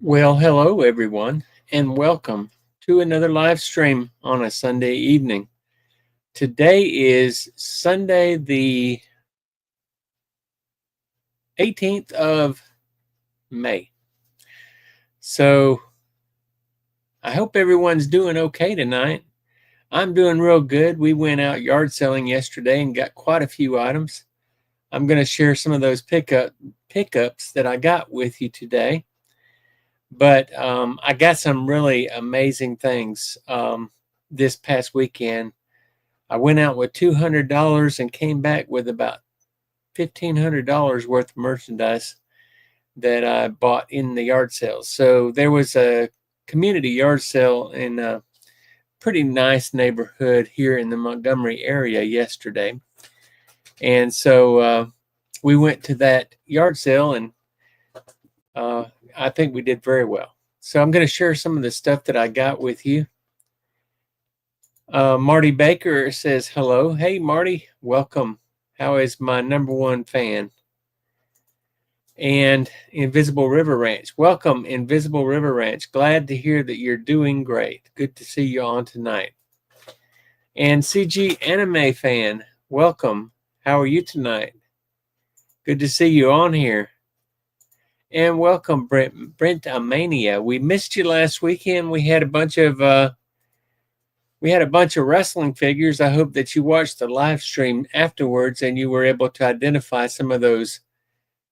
Well, hello everyone, and welcome to another live stream on a Sunday evening. Today is Sunday, the 18th of May. So I hope everyone's doing okay tonight. I'm doing real good. We went out yard selling yesterday and got quite a few items. I'm going to share some of those pickups that I got with you today. But I got some really amazing things this past weekend. I went out with $200 and came back with about $1,500 worth of merchandise that I bought in the yard sales. So there was a community yard sale in a pretty nice neighborhood here in the Montgomery area yesterday. And so we went to that yard sale, and I think we did very well. So I'm going to share some of the stuff that I got with you. Marty Baker says hello. Hey, Marty, welcome. How is my number one fan? And Invisible River Ranch. Welcome, Invisible River Ranch. Glad to hear that you're doing great. Good to see you on tonight. And CG Anime Fan, welcome. How are you tonight? Good to see you on here. And welcome, Brent Amania. We missed you last weekend. We had a bunch of wrestling figures. I hope that you watched the live stream afterwards and you were able to identify some of those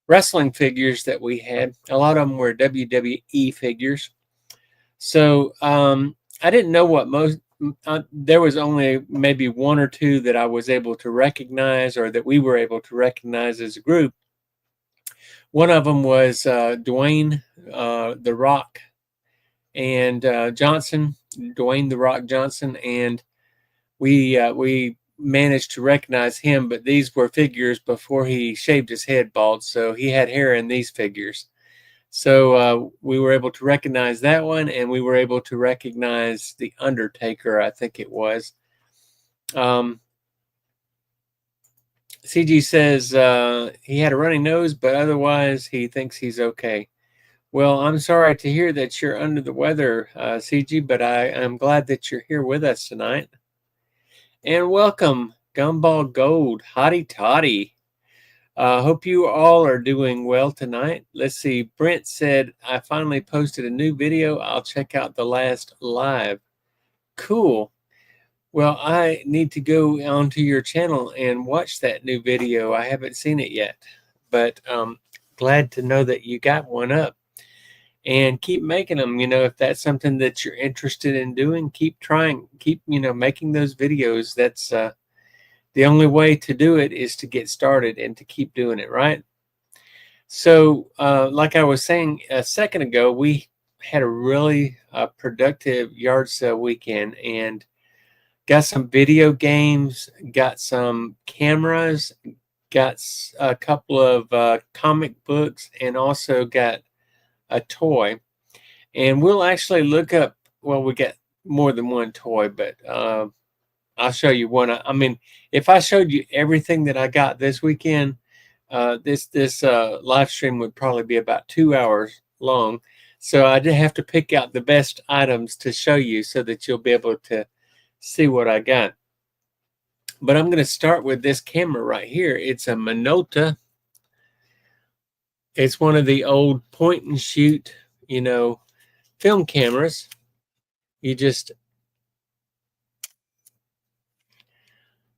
wrestling figures that we had. A lot of them were WWE figures. So I didn't know what there was only maybe one or two that I was able to recognize, or that we were able to recognize as a group. One of them was Dwayne The Rock and Johnson, Dwayne The Rock Johnson, and we managed to recognize him, but these were figures before he shaved his head bald, so he had hair in these figures. So we were able to recognize that one, and we were able to recognize the Undertaker, I think it was. CG says he had a runny nose, but otherwise he thinks he's okay. Well, I'm sorry to hear that you're under the weather, CG, but I am glad that you're here with us tonight. And welcome, Gumball Gold, Hottie Toddy. Hope you all are doing well tonight. Let's see. Brent said, I finally posted a new video. I'll check out the last live. Cool. Well, I need to go onto your channel and watch that new video. I haven't seen it yet, but glad to know that you got one up. And keep making them. If that's something that you're interested in doing, keep trying. Keep, making those videos. That's the only way to do it is to get started and to keep doing it, right? So, like I was saying a second ago, we had a really productive yard sale weekend and got some video games, got some cameras, got a couple of comic books, and also got a toy. And we'll actually look up, well, we got more than one toy, but I'll show you one. I mean, if I showed you everything that I got this weekend, this live stream would probably be about 2 hours long. So I did have to pick out the best items to show you so that you'll be able to see what I got. But I'm going to start with this camera right here. It's a Minolta. It's one of the old point and shoot, film cameras. You just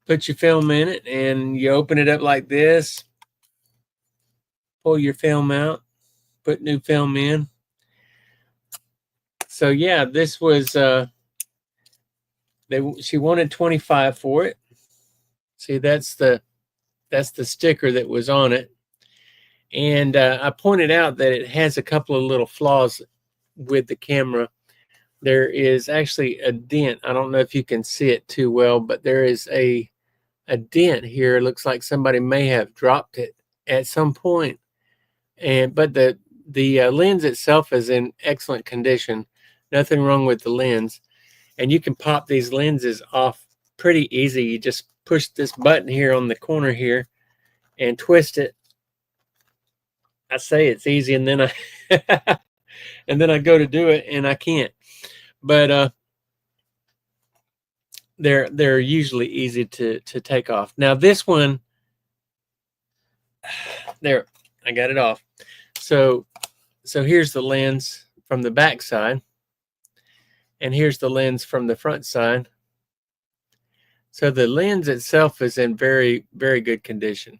put your film in it and you open it up like this, pull your film out, put new film in. So yeah, this was she wanted $25 for it. See, that's the sticker that was on it. And I pointed out that it has a couple of little flaws with the camera. There is actually a dent. I don't know if you can see it too well, but there is a dent here. It looks like somebody may have dropped it at some point. But the lens itself is in excellent condition. Nothing wrong with the lens. And you can pop these lenses off pretty easy. You just push this button here on the corner here and twist it. I say it's easy, and then and then I go to do it and I can't. But they're usually easy to take off. Now this one, there, I got it off. So here's the lens from the back side, and here's the lens from the front side. So the lens itself is in very, very good condition.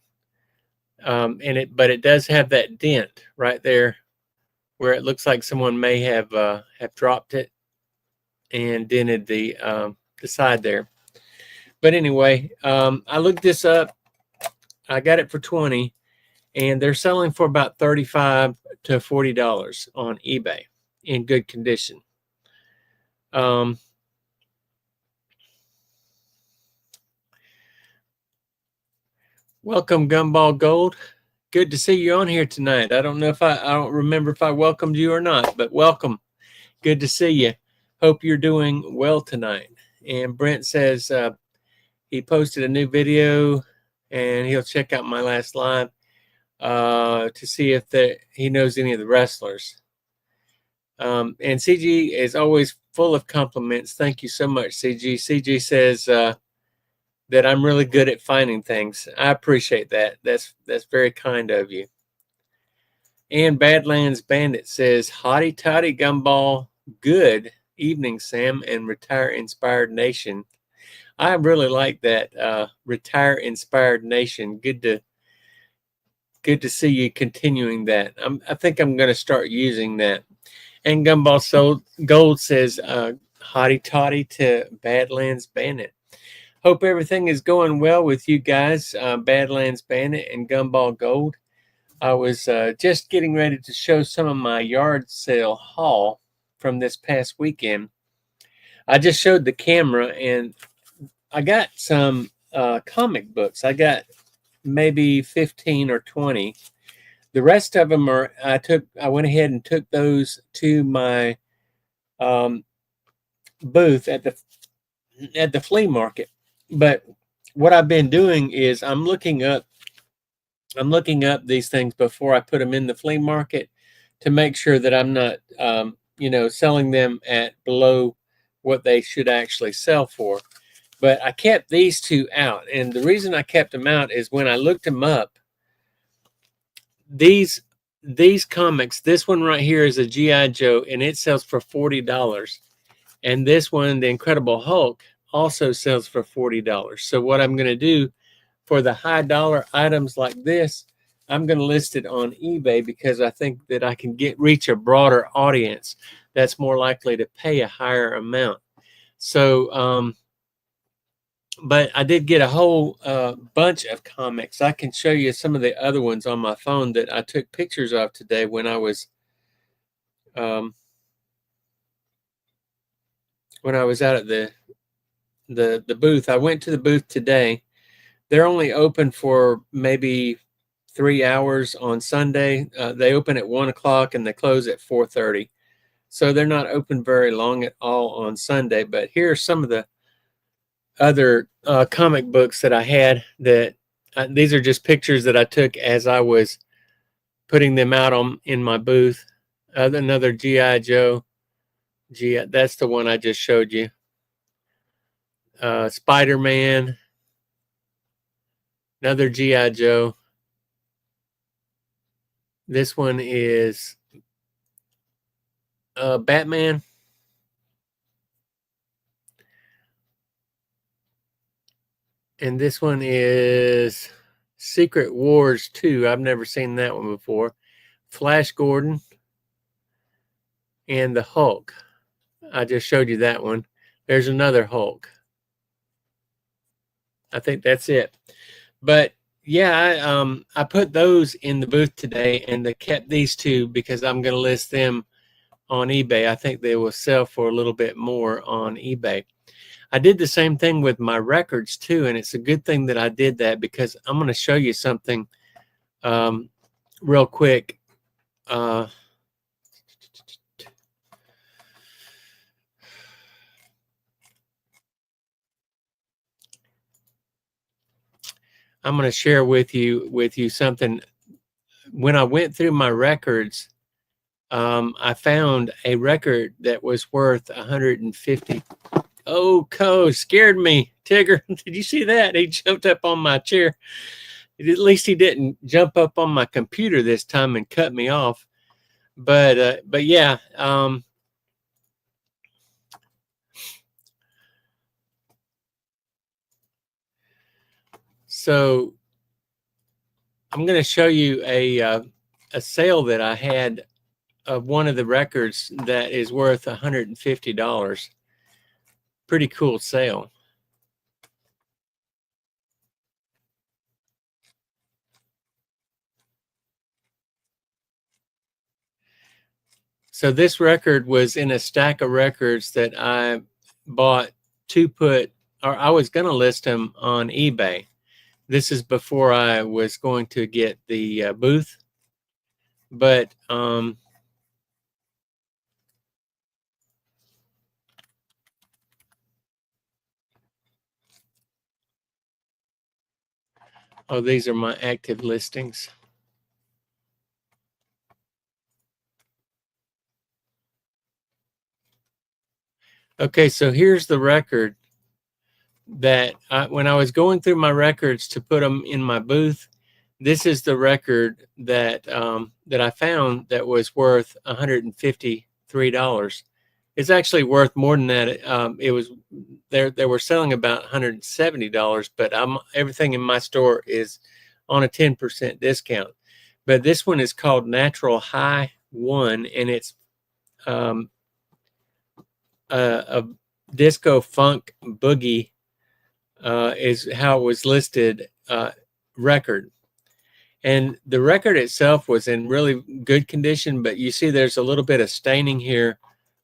But it does have that dent right there where it looks like someone may have dropped it and dented the side there. But anyway, I looked this up. I got it for $20, and they're selling for about $35 to $40 on eBay in good condition. Welcome, Gumball Gold. Good to see you on here tonight. I don't know if I don't remember if I welcomed you or not, but welcome. Good to see you. Hope you're doing well tonight. And Brent says he posted a new video and he'll check out my last live to see if he knows any of the wrestlers. And CG is always full of compliments. Thank you so much, CG. CG says that I'm really good at finding things. I appreciate that. That's very kind of you. And Badlands Bandit says, hotty toddy Gumball, good evening, Sam, and Retire Inspired Nation. I really like that, Retire Inspired Nation. Good to see you continuing that. I think I'm going to start using that. And Gumball Gold says, hotty toddy to Badlands Bandit. Hope everything is going well with you guys, Badlands Bandit and Gumball Gold. I was just getting ready to show some of my yard sale haul from this past weekend. I just showed the camera, and I got some comic books. I got maybe 15 or 20. The rest of them are, I went ahead and took those to my booth at the flea market. But what I've been doing is I'm looking up these things before I put them in the flea market to make sure that I'm not, selling them at below what they should actually sell for. But I kept these two out, and the reason I kept them out is when I looked them up, these comics, this one right here is a G.I. Joe, and it sells for $40. And this one, the Incredible Hulk, also sells for $40. So what I'm going to do for the high dollar items like this, I'm going to list it on eBay because I think that I can reach a broader audience that's more likely to pay a higher amount. So, but I did get a whole bunch of comics. I can show you some of the other ones on my phone that I took pictures of today when I was out at the booth. I went to the booth today. They're only open for maybe 3 hours on Sunday. They open at 1 o'clock and they close at 4:30. So they're not open very long at all on Sunday. But here are some of the other comic books that I had that these are just pictures that I took as I was putting them out in my booth. Another G.I. Joe. That's the one I just showed you. Spider-Man. Another G.I. Joe. This one is Batman. And this one is Secret Wars 2. I've never seen that one before. Flash Gordon and the Hulk. I just showed you that one. There's another Hulk. I think that's it. But yeah, I put those in the booth today, and I kept these two because I'm going to list them on eBay. I think they will sell for a little bit more on eBay. I did the same thing with my records too, and it's a good thing that I did that because I'm going to show you something real quick. I'm going to share with you something. When I went through my records, I found a record that was worth 150. Oh, Co scared me. Tigger, did you see that? He jumped up on my chair. At least he didn't jump up on my computer this time and cut me off. But yeah. So I'm going to show you a sale that I had of one of the records that is worth $150. Pretty cool sale. So this record was in a stack of records that I bought to put, or I was going to list them on eBay. This is before I was going to get the booth, but oh, these are my active listings. Okay, so here's the record that when I was going through my records to put them in my booth, this is the record that that I found that was worth $153. It's actually worth more than that. It was they were selling about $170, but everything in my store is on a 10% discount. But this one is called Natural High One, and it's a disco funk boogie is how it was listed record. And the record itself was in really good condition, but you see there's a little bit of staining here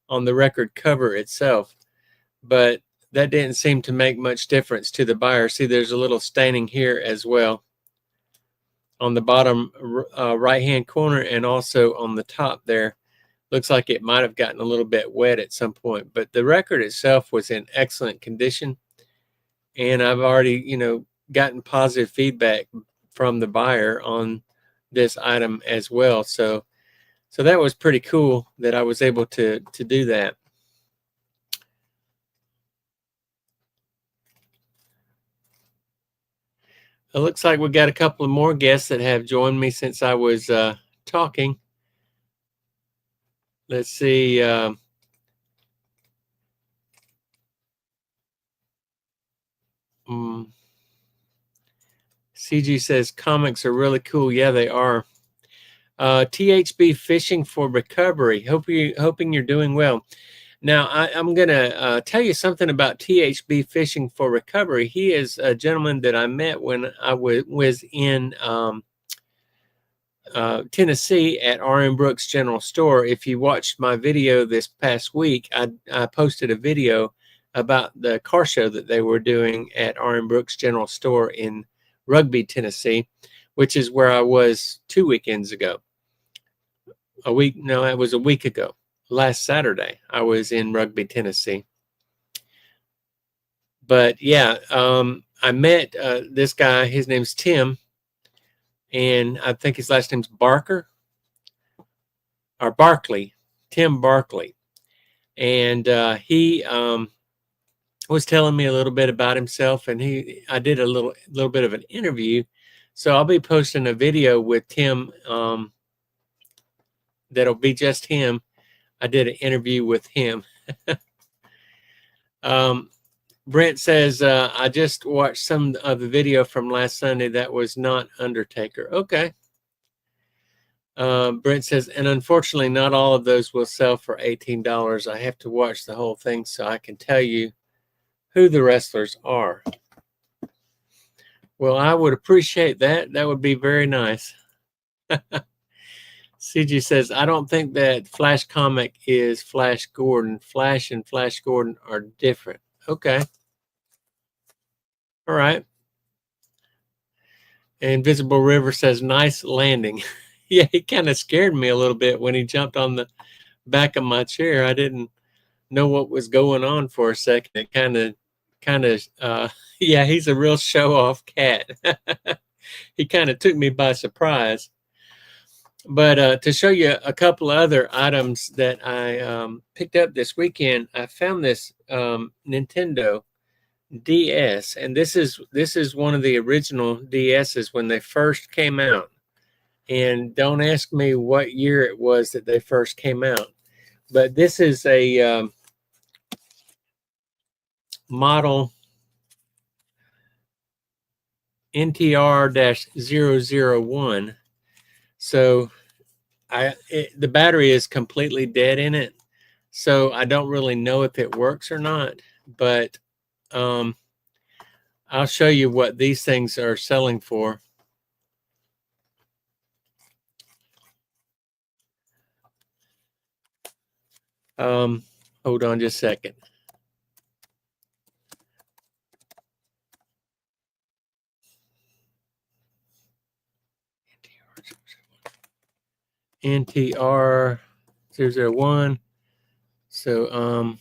on the record cover itself, but that didn't seem to make much difference to the buyer. See, there's a little staining here as well on the bottom right hand corner, and also on the top there. Looks like it might have gotten a little bit wet at some point, but the record itself was in excellent condition. And I've already, gotten positive feedback from the buyer on this item as well. So that was pretty cool that I was able to do that. It looks like we got a couple of more guests that have joined me since I was talking. Let's see. CG says comics are really cool. Yeah, they are. THB Fishing for Recovery. Hoping you're doing well. Now, I'm going to tell you something about THB Fishing for Recovery. He is a gentleman that I met when I was in Tennessee at R.M. Brooks General Store. If you watched my video this past week, I posted a video about the car show that they were doing at R.M. Brooks General Store in Rugby, Tennessee, which is where I was 2 weekends ago. It was a week ago. Last Saturday, I was in Rugby, Tennessee. But yeah, I met this guy. His name's Tim, and I think his last name's Barker or Barkley, Tim Barkley. And he was telling me a little bit about himself, and I did a little bit of an interview. So I'll be posting a video with Tim that'll be just him. I did an interview with him. Brent says, I just watched some of the video from last Sunday that was not Undertaker. Okay. Brent says, and unfortunately, not all of those will sell for $18. I have to watch the whole thing so I can tell you who the wrestlers are. Well, I would appreciate that. That would be very nice. CG says, I don't think that Flash comic is Flash Gordon. Flash and Flash Gordon are different. Okay. All right. Invisible River says, nice landing. Yeah, he kind of scared me a little bit when he jumped on the back of my chair. I didn't know what was going on for a second. It kind of, yeah, he's a real show-off cat. He kind of took me by surprise. But to show you a couple of other items that I picked up this weekend, I found this Nintendo DS, and this is one of the original DSs when they first came out. And don't ask me what year it was that they first came out, but this is a model NTR-001. So the battery is completely dead in it, so I don't really know if it works or not. But I'll show you what these things are selling for. Hold on just a second. NTR-001. So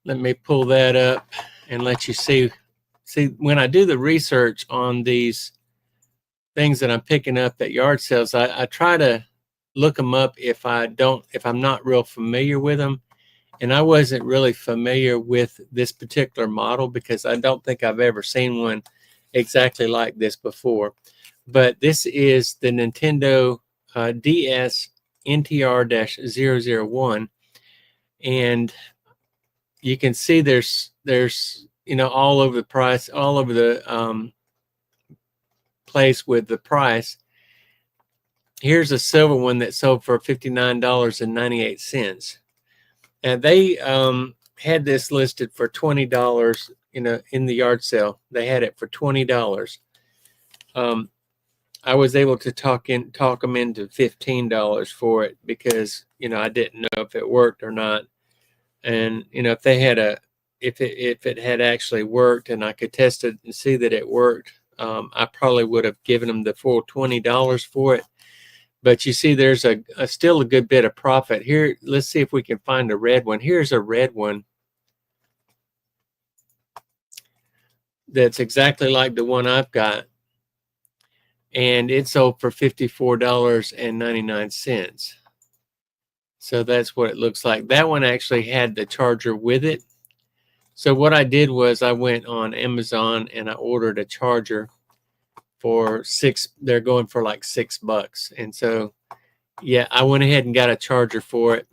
let me pull that up and let you see when I do the research on these things that I'm picking up at yard sales, I try to look them up if I'm not real familiar with them. And I wasn't really familiar with this particular model because I don't think I've ever seen one exactly like this before. But this is the Nintendo DS NTR-001, and you can see there's all over the price, all over the place with the price. Here's a silver one that sold for $59.98. And they had this listed for $20, in the yard sale. They had it for $20. I was able to talk them into $15 for it because I didn't know if it worked or not. And if they had if it had actually worked and I could test it and see that it worked, I probably would have given them the full $20 for it. But you see, there's still a good bit of profit here. Let's see if we can find a red one. Here's a red one that's exactly like the one I've got, and it sold for $54.99. So that's what it looks like. That one actually had the charger with it. So what I did was I went on Amazon and I ordered a charger for they're going for like $6. And so, yeah, I went ahead and got a charger for it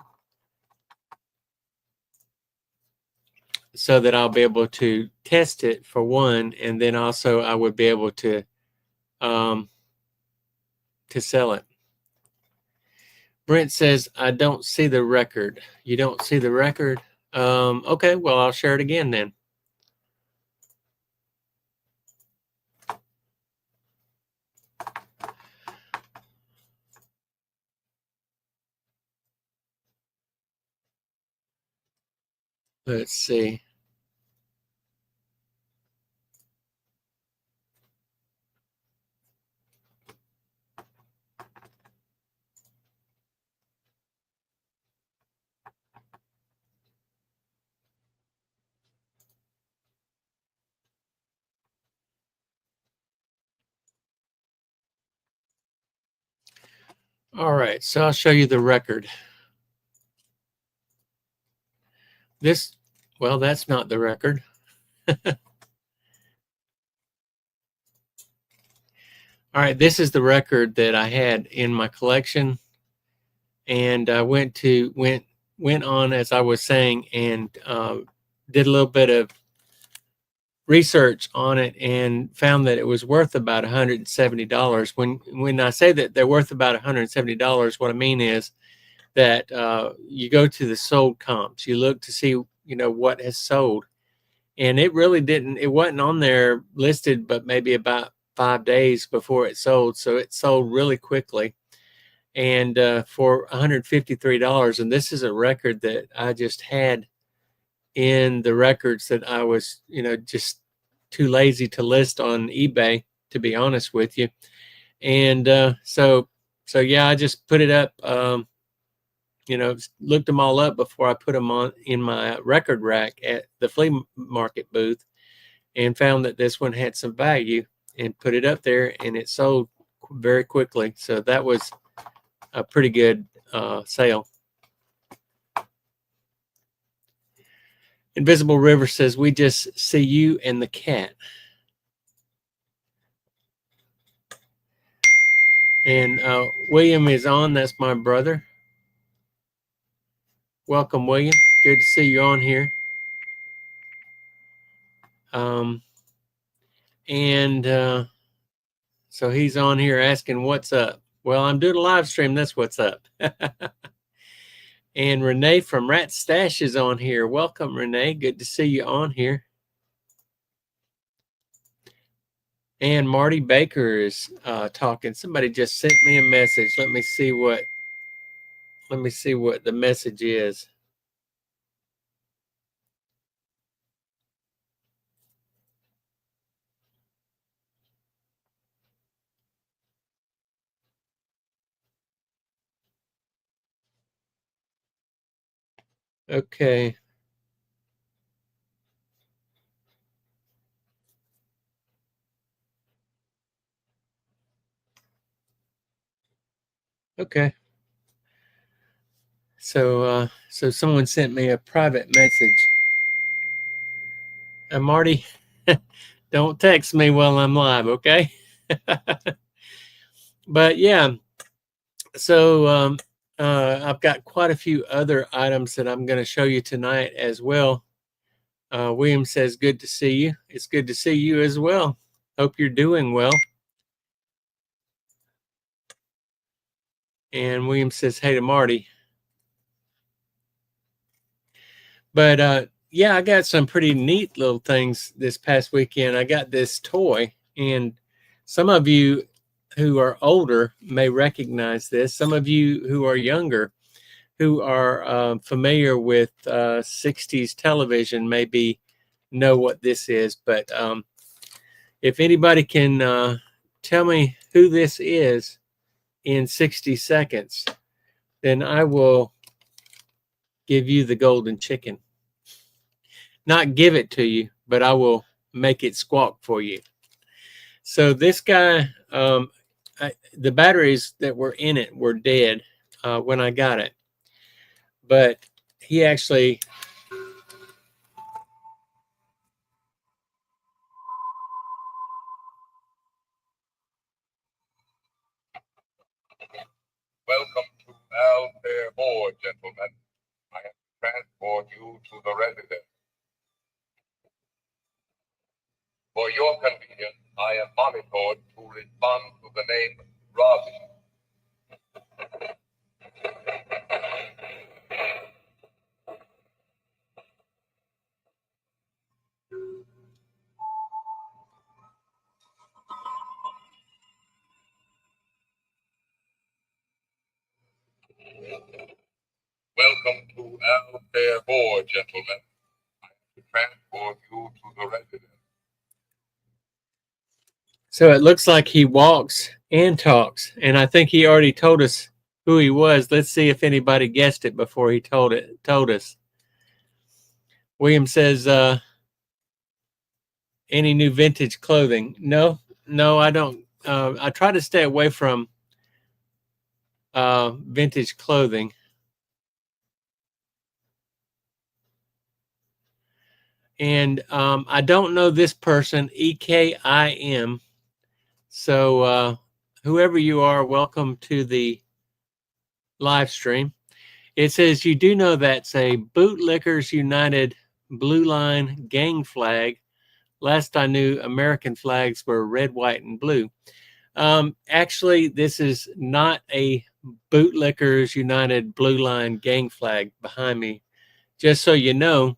so that I'll be able to test it for one. And then also I would be able to sell it. Brent says, I don't see the record. You don't see the record? Okay, well, I'll share it again then. Let's see. All right, so I'll show you the record. Well, that's not the record. All right, this is the record that I had in my collection, and I went on, as I was saying, and did a little bit of research on it and found that it was worth about $170. When I say that they're worth about $170, what I mean is that you go to the sold comps, you look to see what has sold, and it wasn't on there listed but maybe about 5 days before it sold, so it sold really quickly, and for $153. And this is a record that I just had in the records that I was just too lazy to list on eBay, to be honest with you. And so yeah, I just put it up, looked them all up before I put them on in my record rack at the flea market booth, and found that this one had some value and put it up there, and it sold very quickly. So that was a pretty good sale. Invisible River says, we just see you and the cat. And William is on. That's my brother. Welcome, William. Good to see you on here. So he's on here asking what's up. Well, I'm doing a live stream. That's what's up. And Renee from Rat Stash is on here. Welcome, Renee. Good to see you on here. And Marty Baker is talking. Somebody just sent me a message. Let me see what the message is. Okay. Okay. So someone sent me a private message. Marty, don't text me while I'm live, okay? But yeah, so I've got quite a few other items that I'm going to show you tonight as well. William says, good to see you. It's good to see you as well. Hope you're doing well. And William says, hey to Marty. But yeah, I got some pretty neat little things this past weekend. I got this toy, and some of you who are older may recognize this. Some of you who are younger, who are familiar with 60s television, maybe know what this is. But if anybody can tell me who this is in 60 seconds, then I will give you the golden chicken. Not give it to you, but I will make it squawk for you. So this guy, the batteries that were in it were dead when I got it. But he actually... Welcome to Altair Board, gentlemen. I have to transport you to the residence. For your convenience, I am monitored to respond to the name Robbie. Welcome to Altair Board, gentlemen. I have to transport you to the residence. So it looks like he walks and talks, and I think he already told us who he was. Let's see if anybody guessed it before he told us. William says, any new vintage clothing? No, I don't. I try to stay away from vintage clothing. And I don't know this person, EKIM. So whoever you are, welcome to the live stream. It says, you do know that's a Bootlickers United blue line gang flag. Last I knew, American flags were red, white, and blue. Actually, this is not a Bootlickers United blue line gang flag behind me. Just so you know,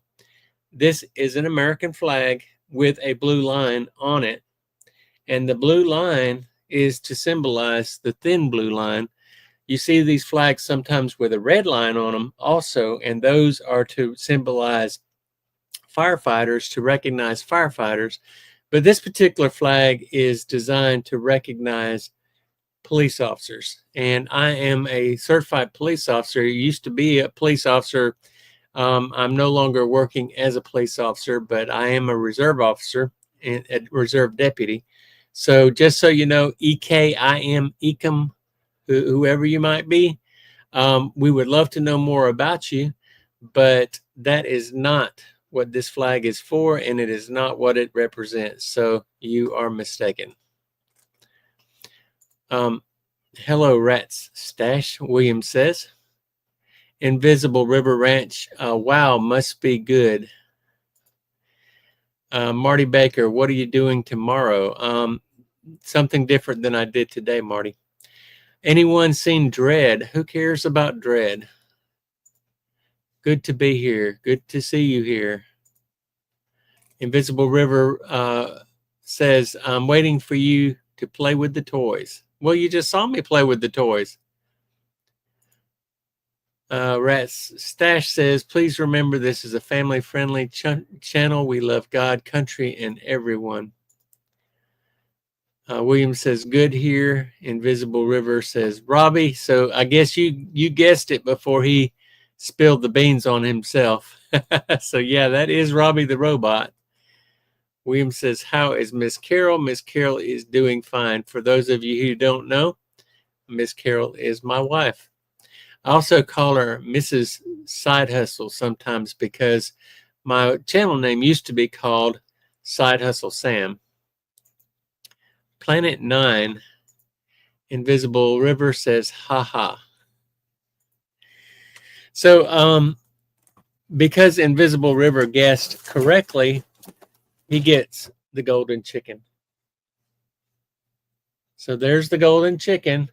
this is an American flag with a blue line on it. And the blue line is to symbolize the thin blue line. You see these flags sometimes with a red line on them also, and those are to symbolize firefighters, to recognize firefighters. But this particular flag is designed to recognize police officers. And I am a certified police officer. I used to be a police officer. I'm no longer working as a police officer, but I am a reserve officer and a reserve deputy. So just so you know, EKIM, Ecom, whoever you might be, we would love to know more about you, but that is not what this flag is for, and it is not what it represents. So you are mistaken. Hello, Rats Stash, Williams says. Invisible River Ranch, wow, must be good. Marty Baker, what are you doing tomorrow? Something different than I did today, Marty. Anyone seen Dread? Who cares about Dread? Good to be here. Good to see you here. Invisible River says, I'm waiting for you to play with the toys. Well, you just saw me play with the toys. Rats Stash says, please remember this is a family-friendly channel. We love God, country, and everyone. William says, good here. Invisible River says, Robbie. So I guess you guessed it before he spilled the beans on himself. So yeah, that is Robbie the robot. William says, how is Miss Carol? Miss Carol is doing fine. For those of you who don't know, Miss Carol is my wife. I also call her Mrs. Side Hustle sometimes because my channel name used to be called Side Hustle Sam. Planet 9, Invisible River says, haha. So because Invisible River guessed correctly, he gets the golden chicken. So there's the golden chicken.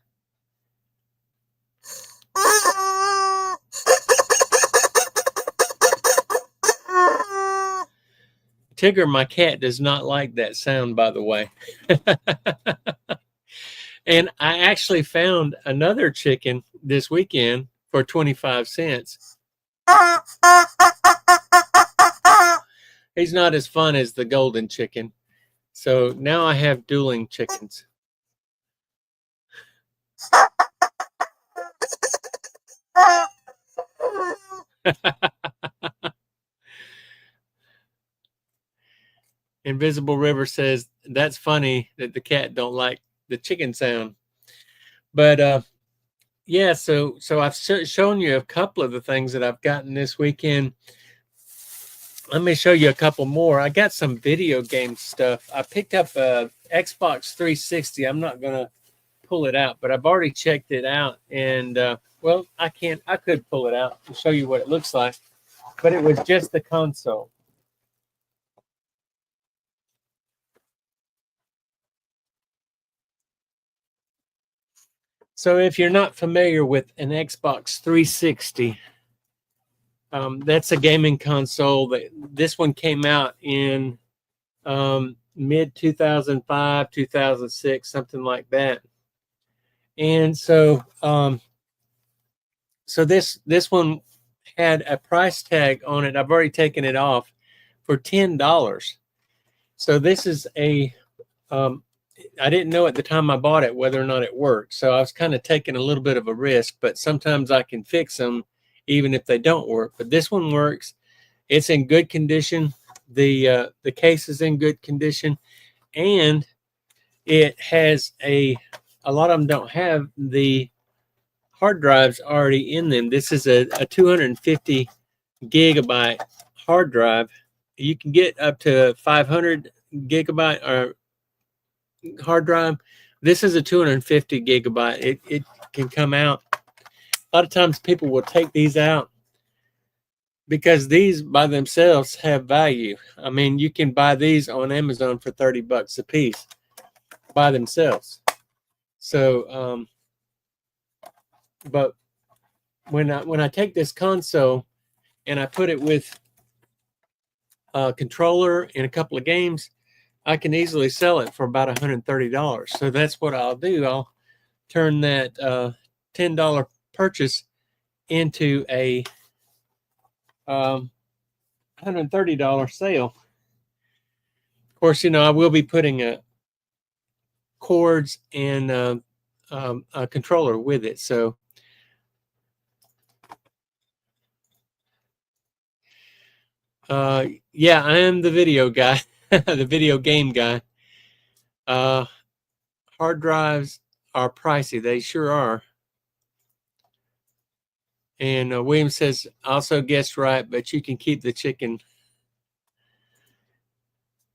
Tigger, my cat, does not like that sound, by the way. And I actually found another chicken this weekend for 25 cents. He's not as fun as the golden chicken. So now I have dueling chickens. Invisible River says, that's funny that the cat don't like the chicken sound. But yeah, so I've shown you a couple of the things that I've gotten this weekend. Let me show you a couple more. I got some video game stuff. I picked up a Xbox 360. I'm not going to pull it out, but I've already checked it out. And, well, I could pull it out and show you what it looks like. But it was just the console. So if you're not familiar with an Xbox 360, that's a gaming console. This one came out in mid 2005, 2006, something like that. And so this one had a price tag on it. I've already taken it off for $10. So this is I didn't know at the time I bought it whether or not it worked. So I was kind of taking a little bit of a risk, but sometimes I can fix them even if they don't work. But this one works. It's in good condition. The case is in good condition, and it has a lot of them don't have the hard drives already in them. This is a 250 gigabyte hard drive. You can get up to 500 gigabyte or hard drive. This is a 250 gigabyte. It can come out. A lot of times people will take these out because these by themselves have value. I mean, you can buy these on Amazon for $30 a piece by themselves. So, but when I take this console and I put it with a controller and a couple of games, I can easily sell it for about $130. So that's what I'll do. I'll turn that $10 purchase into a $130 sale. Of course, you know, I will be putting cords and a controller with it. So yeah, I am the video guy, the video game guy. hard drives are pricey. They sure are. And William says, also guessed right, but you can keep the chicken.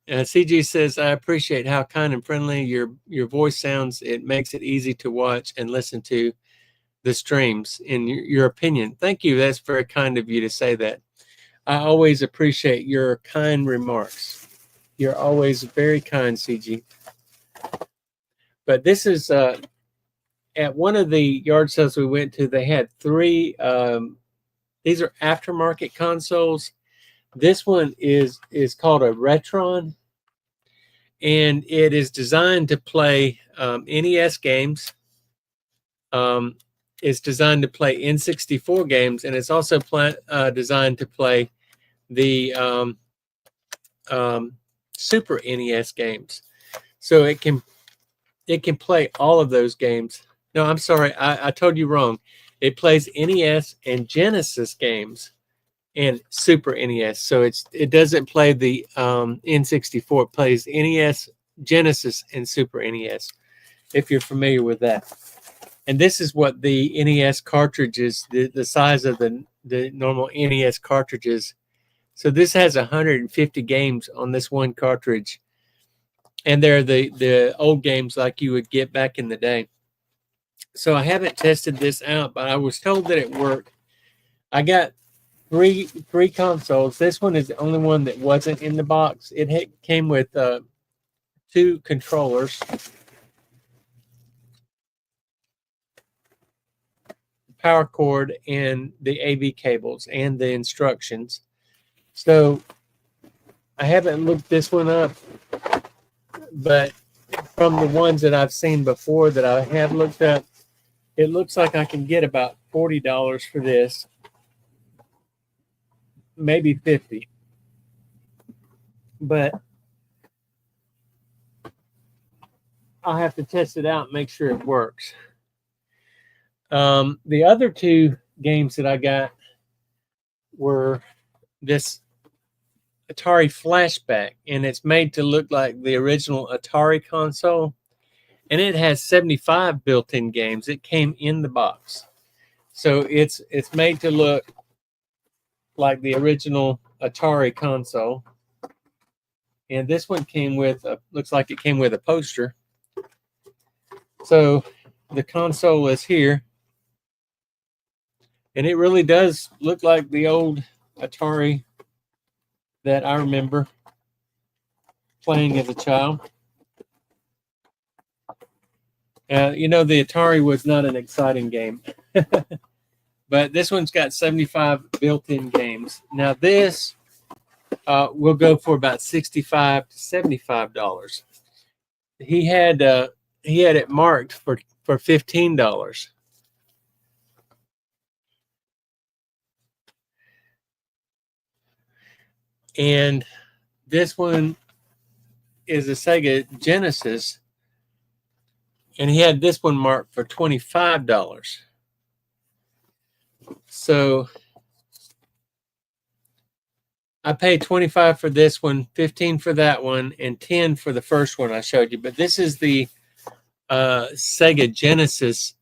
CG says, I appreciate how kind and friendly your voice sounds. It makes it easy to watch and listen to the streams. In your opinion, thank you. That's very kind of you to say that. I always appreciate your kind remarks. You're always very kind, CG. But this is at one of the yard sales we went to. They had three. These are aftermarket consoles. This one is called a Retron, and it is designed to play NES games. It's designed to play N64 games, and it's also designed to play the Super NES games. So it can play all of those games. No, I'm sorry, I told you wrong. It plays NES and Genesis games and Super NES. So it doesn't play the N64. It plays NES, Genesis, and Super NES, if you're familiar with that. And this is what the NES cartridges, the size of the normal NES cartridges. So this has 150 games on this one cartridge. And they're the old games like you would get back in the day. So I haven't tested this out, but I was told that it worked. I got three consoles. This one is the only one that wasn't in the box. It came with 2 controllers, power cord, and the AV cables and the instructions. So I haven't looked this one up, but from the ones that I've seen before that I have looked up, it looks like I can get about $40 for this, maybe $50. But I'll have to test it out and make sure it works. The other 2 games that I got were this Atari Flashback, and it's made to look like the original Atari console, and it has 75 built-in games. It came in the box, so it's made to look like the original Atari console. And this one came with looks like it came with a poster. So the console is here, and it really does look like the old Atari that I remember playing as a child. You know, the Atari was not an exciting game. But this one's got 75 built-in games. Now this will go for about $65 to $75. He had it marked for $15. And this one is a Sega Genesis, and he had this one marked for $25. So I paid $25 for this one, $15 for that one, and $10 for the first one I showed you. But this is the Sega Genesis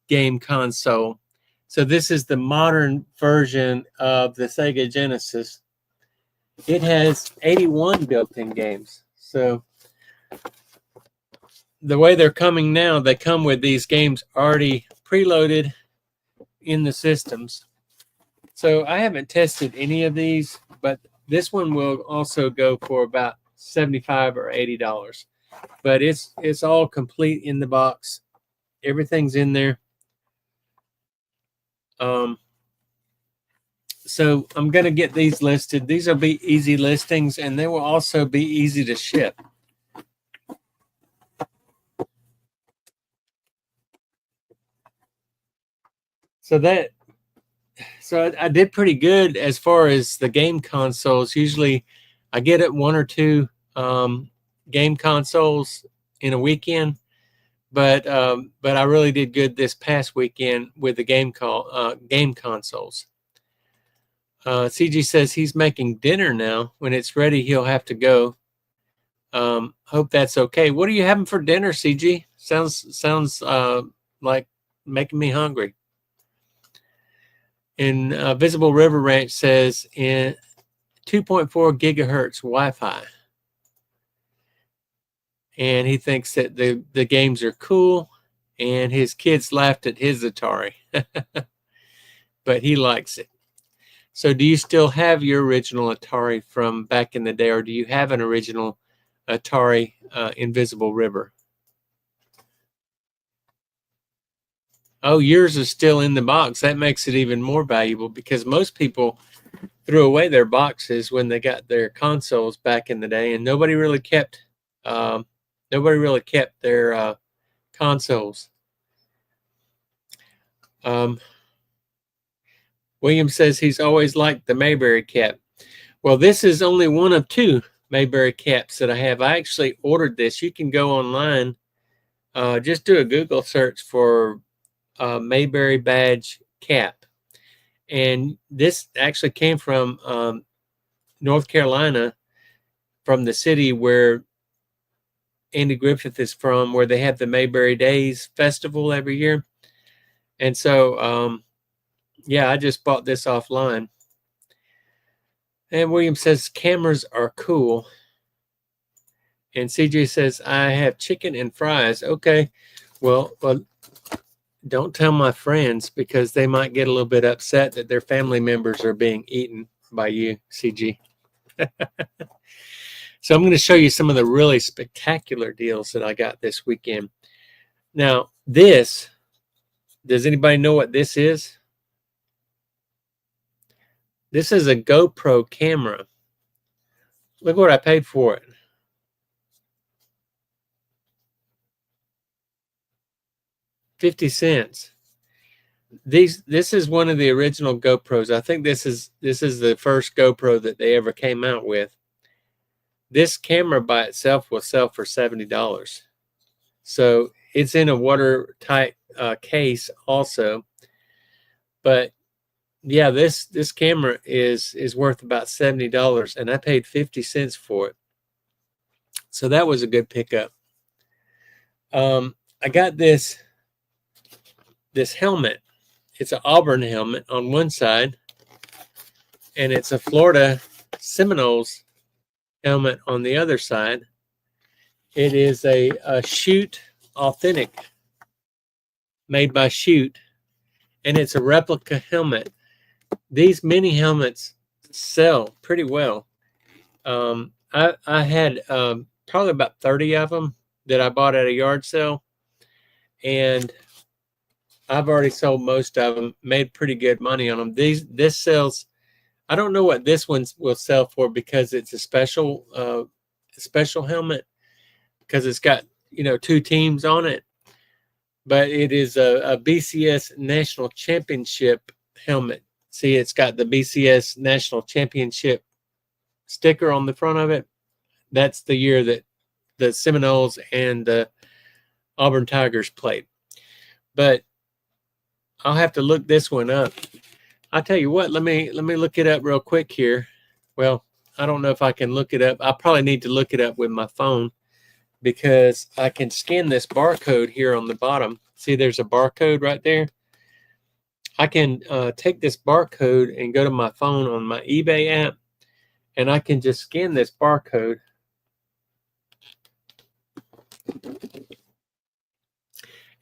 game console. So this is the modern version of the Sega Genesis. It has 81 built-in games. So the way they're coming now, they come with these games already preloaded in the systems. So I haven't tested any of these, but this one will also go for about $75 or $80. But it's all complete in the box. Everything's in there. So I'm going to get these listed. These will be easy listings, and they will also be easy to ship. So I did pretty good as far as the game consoles. Usually I get it 1 or 2 game consoles in a weekend, but I really did good this past weekend with the game consoles. CG says he's making dinner now. When it's ready, he'll have to go. Hope that's okay. What are you having for dinner, CG? Sounds like making me hungry. And Visible River Ranch says in 2.4 gigahertz Wi-Fi. And he thinks that the games are cool, and his kids laughed at his Atari, but he likes it. So do you still have your original Atari from back in the day, or do you have an original Atari Invisible River? Oh, yours is still in the box. That makes it even more valuable because most people threw away their boxes when they got their consoles back in the day, and nobody really kept their consoles. William says he's always liked the Mayberry cap. Well, this is only one of two Mayberry caps that I have. I actually ordered this. You can go online, just do a Google search for Mayberry badge cap. And this actually came from North Carolina, from the city where Andy Griffith is from, where they have the Mayberry Days Festival every year. And so, yeah, I just bought this offline. And William says cameras are cool. And CJ says, I have chicken and fries. Okay, well, don't tell my friends because they might get a little bit upset that their family members are being eaten by you, CG. So I'm going to show you some of the really spectacular deals that I got this weekend. Now, does anybody know what this is? This is a GoPro camera. Look what I paid for it. $0.50. This is one of the original GoPros. I think this is the first GoPro that they ever came out with. This camera by itself will sell for $70. So it's in a watertight case also. But yeah, this camera is worth about $70, and I paid 50 cents for it. So that was a good pickup. I got this helmet. It's an Auburn helmet on one side, and it's a Florida Seminoles helmet on the other side. It is a Shoot Authentic, made by Shoot, and it's a replica helmet. These mini helmets sell pretty well. I had probably about 30 of them that I bought at a yard sale, and I've already sold most of them, made pretty good money on them. This sells, I don't know what this one will sell for because it's a special helmet, because it's got, two teams on it. But it is a BCS National Championship helmet. See, it's got the BCS National Championship sticker on the front of it. That's the year that the Seminoles and the Auburn Tigers played. But I'll have to look this one up. I'll tell you what, let me look it up real quick here. Well, I don't know if I can look it up. I probably need to look it up with my phone, because I can scan this barcode here on the bottom. See, there's a barcode right there. I can take this barcode and go to my phone on my eBay app, and I can just scan this barcode.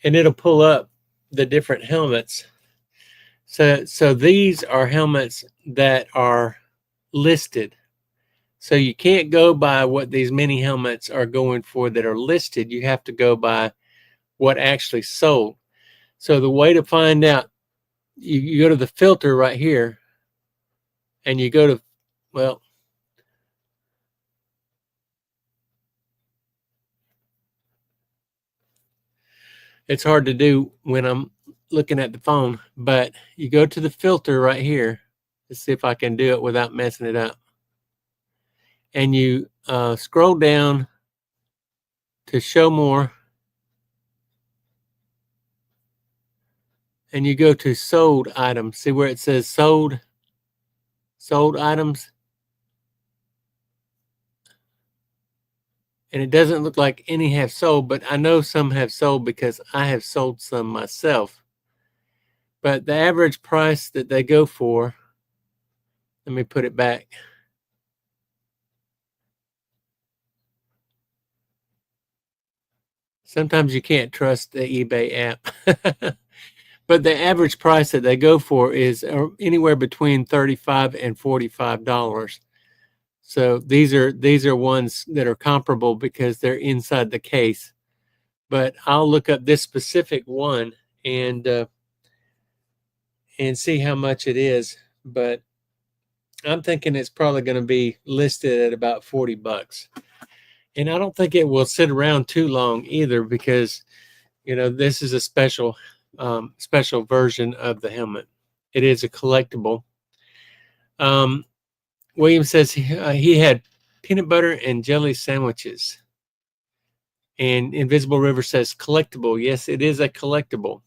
And it'll pull up the different helmets. So these are helmets that are listed. So you can't go by what these mini helmets are going for that are listed. You have to go by what actually sold. So the way to find out, you go to the filter right here, and you go to, well, it's hard to do when I'm looking at the phone, but you go to the filter right here. Let's see if I can do it without messing it up. And you scroll down to show more, and you go to sold items. See where it says sold items? and it doesn't look like any have sold, but I know some have sold because I have sold some myself. But the average price that they go for, let me put it back. Sometimes you can't trust the eBay app. But the average price that they go for is anywhere between $35 and $45. So these are ones that are comparable because they're inside the case. But I'll look up this specific one and see how much it is. But I'm thinking it's probably going to be listed at about $40. And I don't think it will sit around too long either because, you know, this is a special version of the helmet. It is a collectible. William says he had peanut butter and jelly sandwiches. And Invisible River says collectible. Yes, it is a collectible.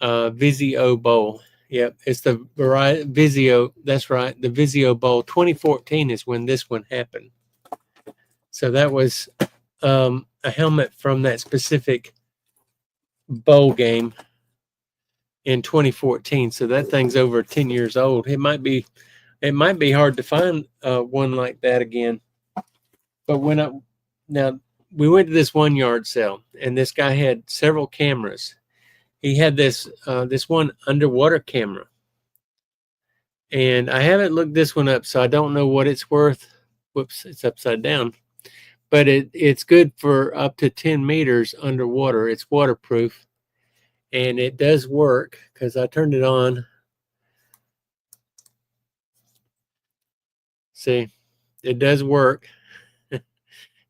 Vizio Bowl. Yep, it's the Vizio. That's right, the Vizio Bowl. 2014 is when this one happened. So that was a helmet from that specific bowl game in 2014. So that thing's over 10 years old. It might be hard to find one like that again. But now we went to this one yard sale, and this guy had several cameras. He had this one underwater camera, and I haven't looked this one up, so I don't know what it's worth. Whoops, it's upside down. But it's good for up to 10 meters underwater. It's waterproof, and it does work because I turned it on. See, it does work.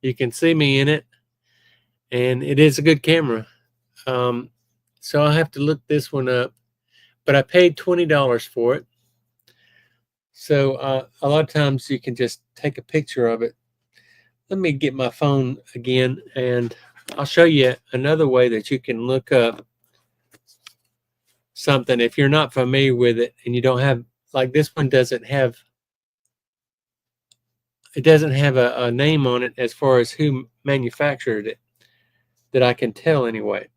You can see me in it, and it is a good camera. So I'll have to look this one up, but I paid $20 for it. So a lot of times you can just take a picture of it. Let me get my phone again, and I'll show you another way that you can look up something if you're not familiar with it and you don't have, like this one doesn't have a name on it as far as who manufactured it that I can tell anyway.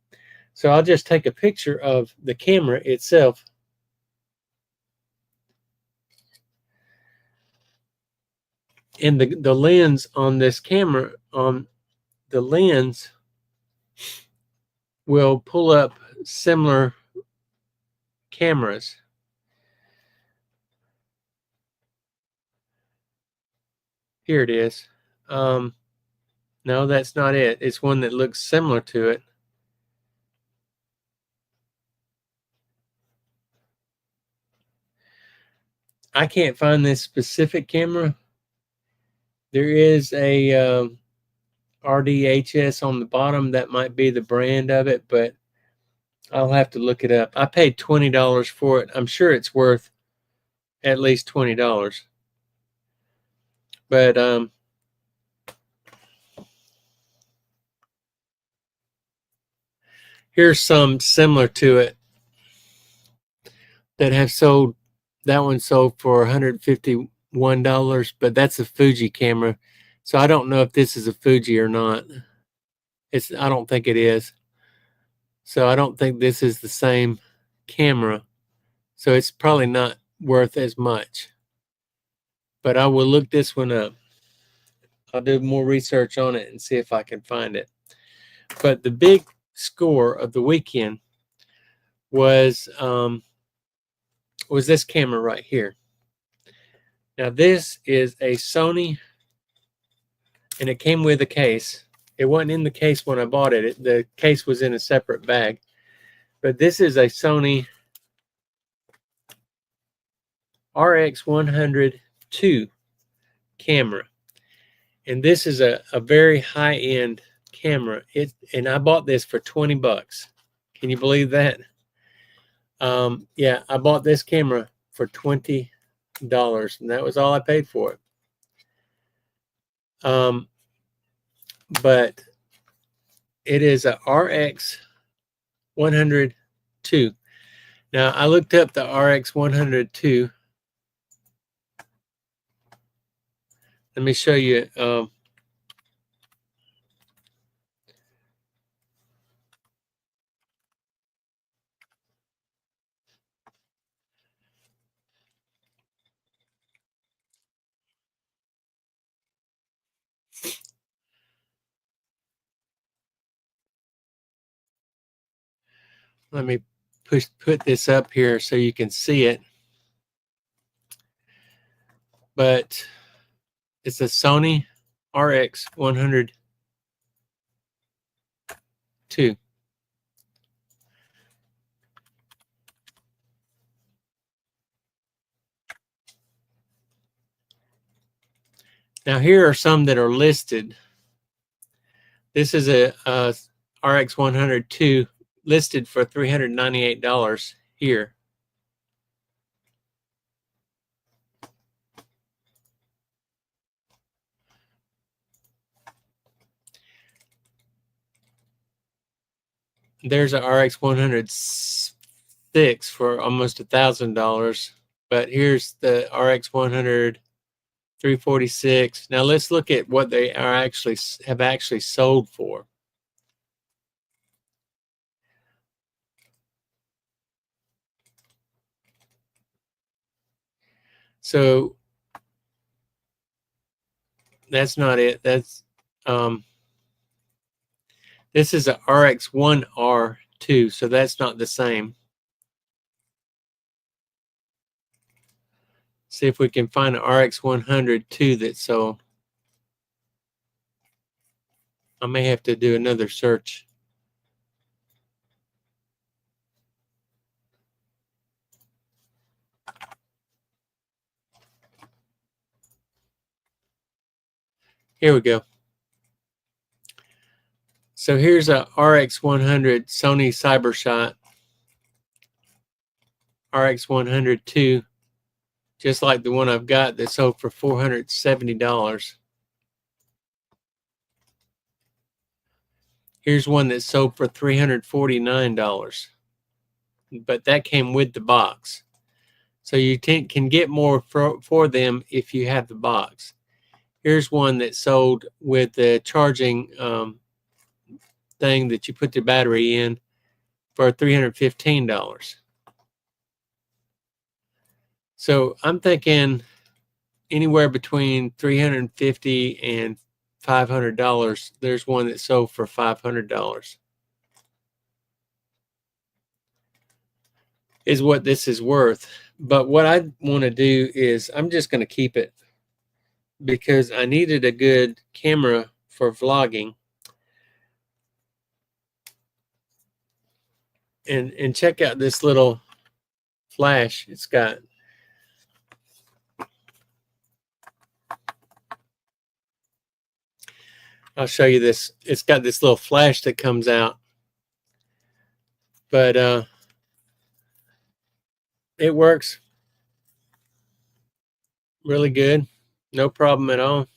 So I'll just take a picture of the camera itself. And the lens on this camera, the lens will pull up similar cameras. Here it is. No, that's not it. It's one that looks similar to it. I can't find this specific camera. There is a RDHS on the bottom. That might be the brand of it, but I'll have to look it up. I paid $20 for it. I'm sure it's worth at least $20. But here's some similar to it that have sold. That one sold for $151, but that's a Fuji camera. So I don't know if this is a Fuji or not. I don't think it is. So I don't think this is the same camera. So it's probably not worth as much. But I will look this one up. I'll do more research on it and see if I can find it. But the big score of the weekend was this camera right here. Now this is a Sony, and it came with a case. It wasn't in the case when I bought it. The case was in a separate bag. But this is a Sony RX102 camera. And this is a very high-end camera. And I bought this for $20. Can you believe that? Yeah, I bought this camera for $20, and that was all I paid for it. But it is a RX102. Now, I looked up the RX102. Let me show you Let me put this up here so you can see it. But it's a Sony RX 102. Now here are some that are listed. This is a RX 102 listed for $398 here. There's a RX 106 for almost $1,000. But here's the RX 100 346. Now let's look at what they are actually sold for. So that's not it. That's this is a RX1R2, so that's not the same. See if we can find an RX102 that's sold. I may have to do another search. Here we go. So here's a RX100 Sony CyberShot. RX102, just like the one I've got that sold for $470. Here's one that sold for $349, but that came with the box. So you can get more for them if you have the box. Here's one that sold with the charging thing that you put the battery in for $315. So I'm thinking anywhere between $350 and $500. There's one that sold for $500. Is what this is worth. But what I want to do is I'm just going to keep it because I needed a good camera for vlogging. And check out this little flash it's got. I'll show you this. It's got this little flash that comes out. But it works really good. No problem at all.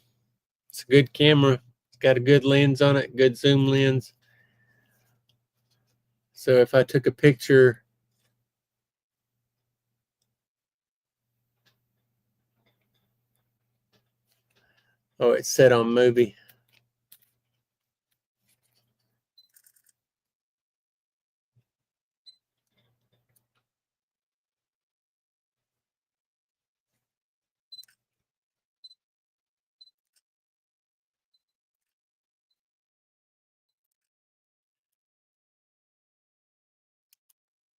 It's a good camera. It's got a good lens on it, good zoom lens. So if I took a picture, oh, it's set on movie.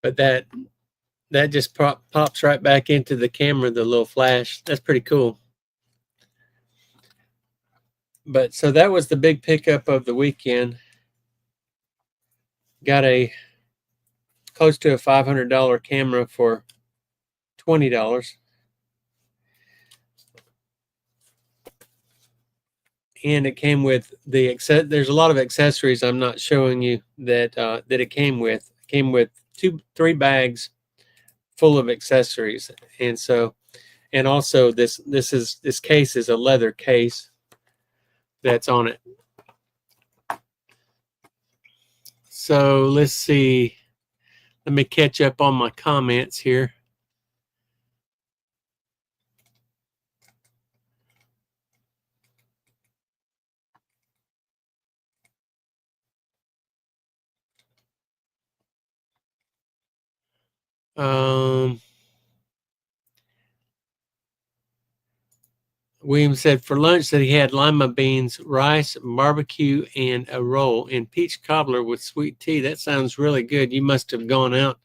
But that just pops right back into the camera, the little flash. That's pretty cool. But so that was the big pickup of the weekend. Got a close to a $500 camera for $20. And it came with there's a lot of accessories I'm not showing you that that it came with. It came with 3 bags full of accessories. And so, and also this case is a leather case that's on it. So let's see. Let me catch up on my comments here. William said for lunch that he had lima beans, rice, barbecue, and a roll, and peach cobbler with sweet tea. That sounds really good. You must have gone out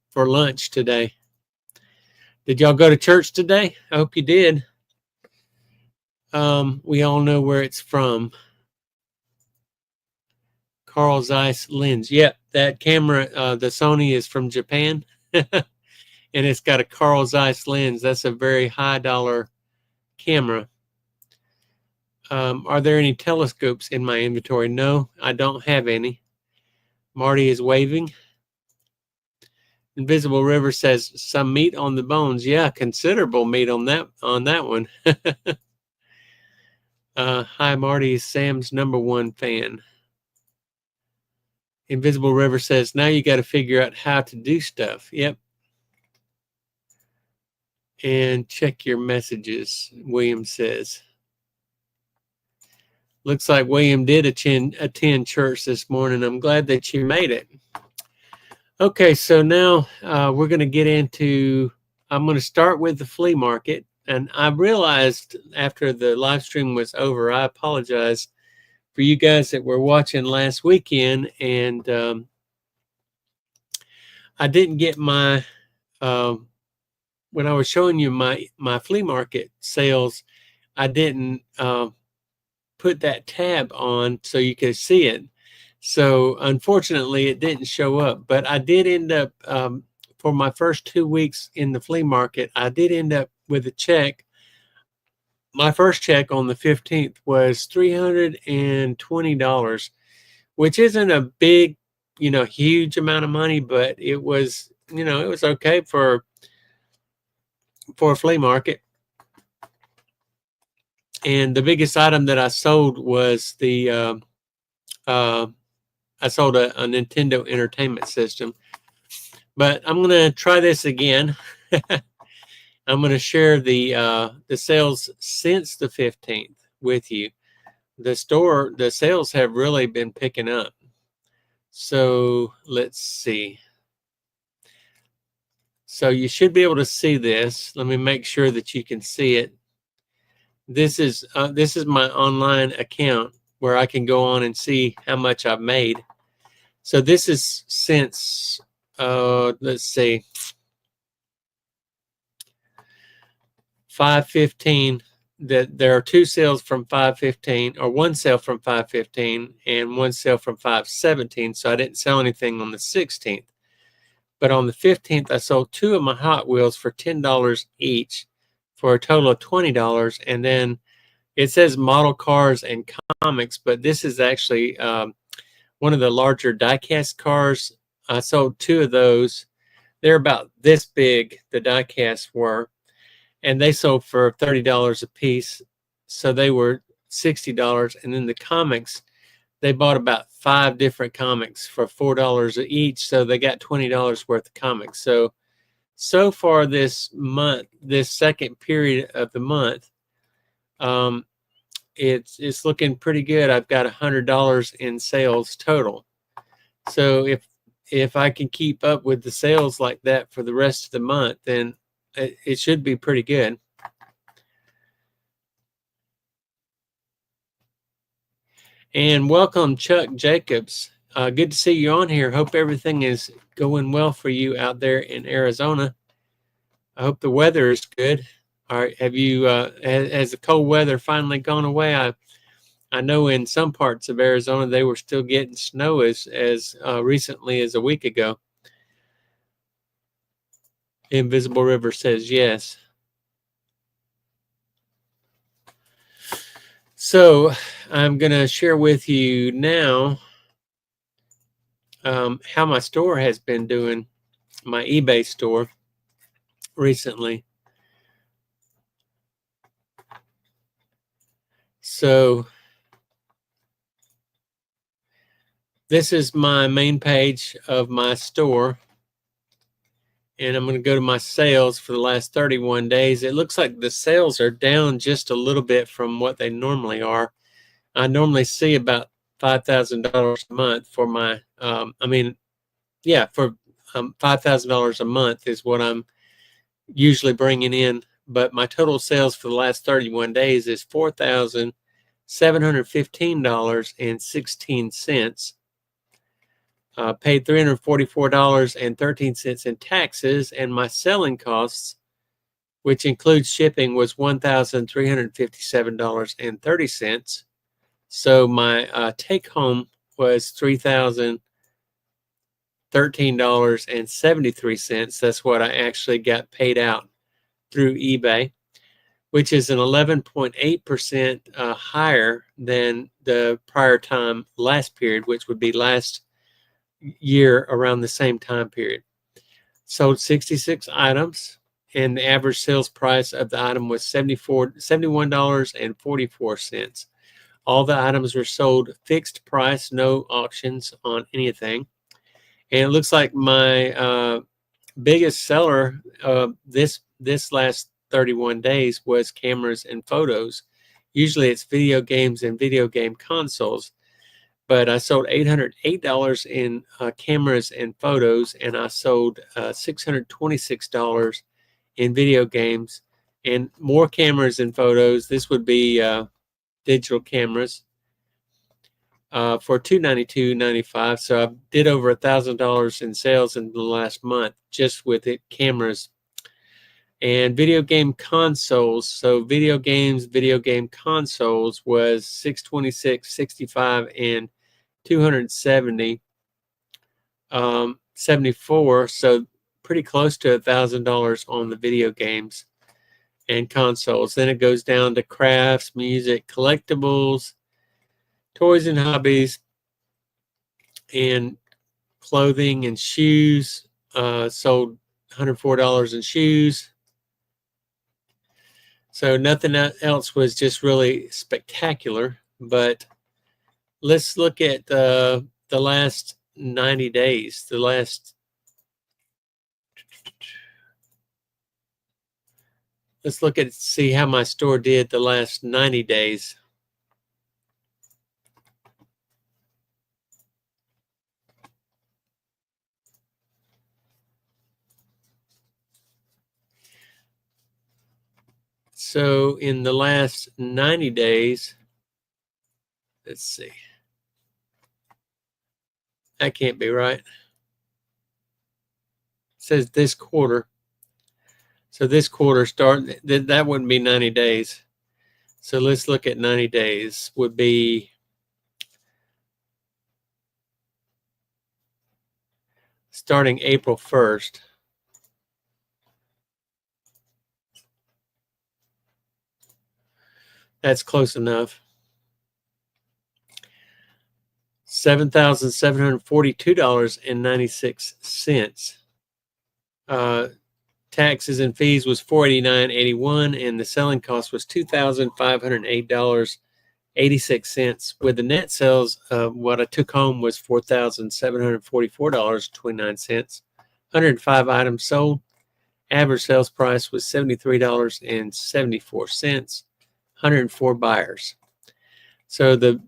for lunch today. Did y'all go to church today? I hope you did. We all know where it's from. Carl Zeiss lens. Yep, that camera, the Sony is from Japan. And it's got a Carl Zeiss lens. That's a very high dollar camera. Are there any telescopes in my inventory? No, I don't have any. Marty is waving. Invisible River says some meat on the bones. Yeah, considerable meat on that one. Hi, Marty is Sam's #1 fan. Invisible River says now you got to figure out how to do stuff. Yep. And check your messages, William says. Looks like William did attend church this morning. I'm glad that you made it. Okay, so now we're going to get into, I'm going to start with the flea market. And I realized after the live stream was over, I apologize for you guys that were watching last weekend. And I didn't get my, when I was showing you my flea market sales, I didn't put that tab on so you could see it. So unfortunately, it didn't show up. But I did end up, for my first 2 weeks in the flea market, I did end up with a check. My first check on the 15th was $320, which isn't a big, huge amount of money, but it was, it was okay for a flea market. And the biggest item that I sold was I sold a Nintendo Entertainment System. But I'm going to try this again. I'm going to share the sales since the 15th with you. The sales have really been picking up. So let's see. So you should be able to see this. Let me make sure that you can see it. This is my online account where I can go on and see how much I've made. So this is since, let's see, 5/15. That there are 2 sales from 5/15, or 1 sale from 5/15 and 1 sale from 5/17. So I didn't sell anything on the 16th. But on the 15th, I sold 2 of my Hot Wheels for $10 each, for a total of $20. And then it says model cars and comics, but this is actually one of the larger diecast cars. I sold 2 of those. They're about this big, the diecasts were, and they sold for $30 a piece. So they were $60. And then the comics, they bought about 5 different comics for $4 each. So they got $20 worth of comics. So far this month, this second period of the month, it's looking pretty good. I've got $100 in sales total. So if I can keep up with the sales like that for the rest of the month, then it should be pretty good. And welcome, Chuck Jacobs. Good to see you on here. Hope everything is going well for you out there in Arizona. I hope the weather is good. All right, have you has the cold weather finally gone away? I know in some parts of Arizona they were still getting snow as recently as a week ago. Invisible River says yes. So I'm going to share with you now how my store has been doing, my eBay store recently. So this is my main page of my store. And I'm going to go to my sales for the last 31 days. It looks like the sales are down just a little bit from what they normally are. I normally see about $5,000 a month for my, for $5,000 a month is what I'm usually bringing in but my total sales for the last 31 days is $4,715.16. Paid $344.13 in taxes, and my selling costs, which includes shipping, was $1,357.30. So my take home was $3,013.73. That's what I actually got paid out through eBay, which is an 11.8% higher than the prior time last period, which would be last year around the same time period. Sold 66 items, and the average sales price of the item was $71.44. All the items were sold fixed price, no auctions on anything. And it looks like my biggest seller this last 31 days was cameras and photos. Usually it's video games and video game consoles, but I sold $808 in cameras and photos, and I sold $626 in video games and more cameras and photos. This would be digital cameras for $292.95. So I did over $1,000 in sales in the last month just with it, cameras. And video game consoles, so video games, video game consoles was $626, $65, and $270, 74. So pretty close to $1,000 on the video games and consoles. Then it goes down to crafts, music, collectibles, toys and hobbies, and clothing and shoes. Sold $104 in shoes. So nothing else was just really spectacular. But let's look at the last 90 days. Let's look at see how my store did the last 90 days. So in the last 90 days, let's see. That can't be right. It says this quarter. So this quarter that wouldn't be 90 days. So let's look at 90 days would be starting April 1st. That's close enough. $7,742.96. Taxes and fees was $489.81, and the selling cost was $2,508.86. With the net sales, what I took home was $4,744.29. 105 items sold. Average sales price was $73.74. 104 buyers. So the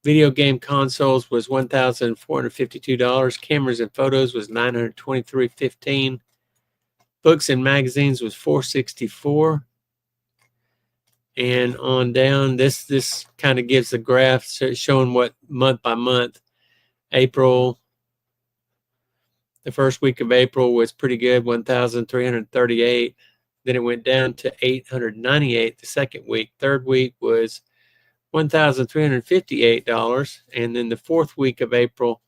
video game consoles was $1,452. Cameras and photos was $923.15. Books and magazines was $464. And on down, this kind of gives the graph showing what month by month. April, the first week of April was pretty good, 1,338. Then it went down to 898 the second week. Third week was $1,358. And then the fourth week of April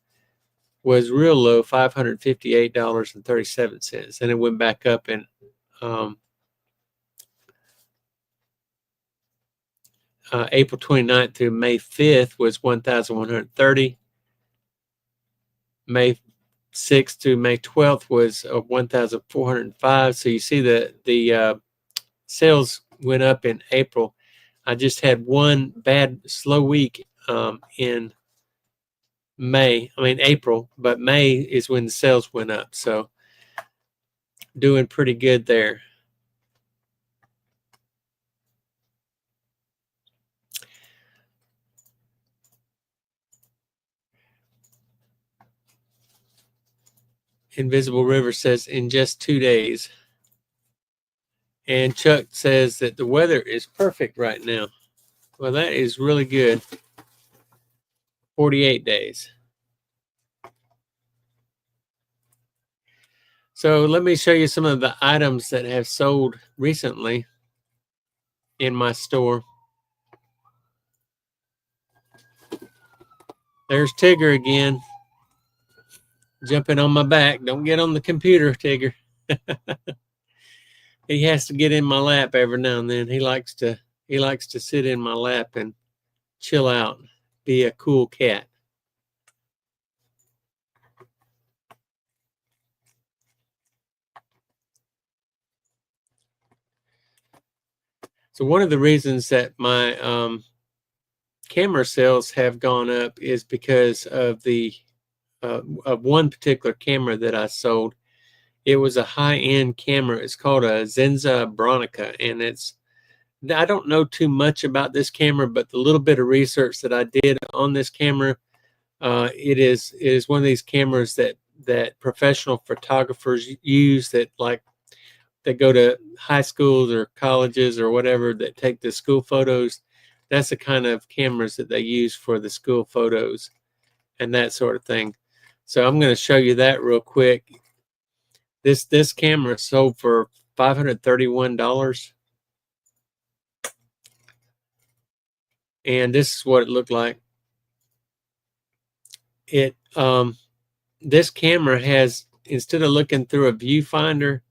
was real low, $558.37. And it went back up in April 29th through May 5th was 1,130. May 6th through May 12th was 1,405. So you see the sales went up in April. I just had one bad slow week in April, but May is when the sales went up. So doing pretty good there. Invisible River says in just 2 days. And Chuck says that the weather is perfect right now. Well, that is really good. 48 days. So let me show you some of the items that have sold recently in my store. There's Tigger again, jumping on my back. Don't get on the computer, Tigger. He has to get in my lap every now and then. He likes to sit in my lap and chill out, be a cool cat. So one of the reasons that my camera sales have gone up is because of the of one particular camera that I sold. It was a high-end camera. It's called a Zenza Bronica, and I don't know too much about this camera, but the little bit of research that I did on this camera, it is one of these cameras that professional photographers use, that go to high schools or colleges or whatever, that take the school photos. That's the kind of cameras that they use for the school photos and that sort of thing. So I'm going to show you that real quick. This camera sold for $531. And this is what it looked like. This camera has, instead of looking through a viewfinder,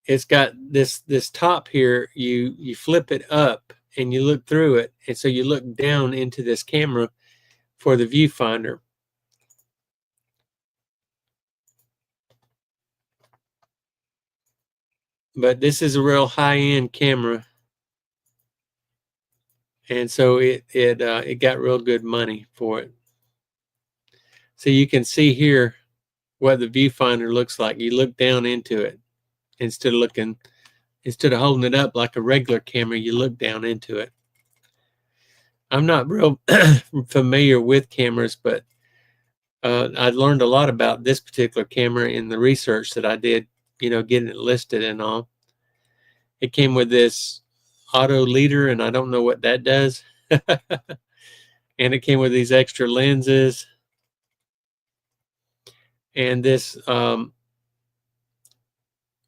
it's got this top here. You flip it up and you look through it, and so you look down into this camera for the viewfinder. But this is a real high-end camera, and so it got real good money for it. So you can see here what the viewfinder looks like. You look down into it instead of holding it up like a regular camera. You look down into it. I'm not real familiar with cameras, but I learned a lot about this particular camera in the research that I did, getting it listed and all. It came with this auto leader, and I don't know what that does. And it came with these extra lenses and this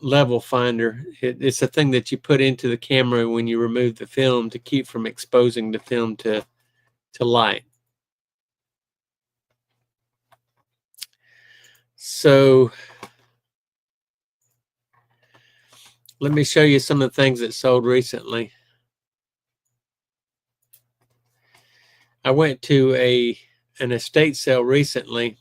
level finder. It's a thing that you put into the camera when you remove the film to keep from exposing the film to light. So let me show you some of the things that sold recently. I went to an estate sale recently,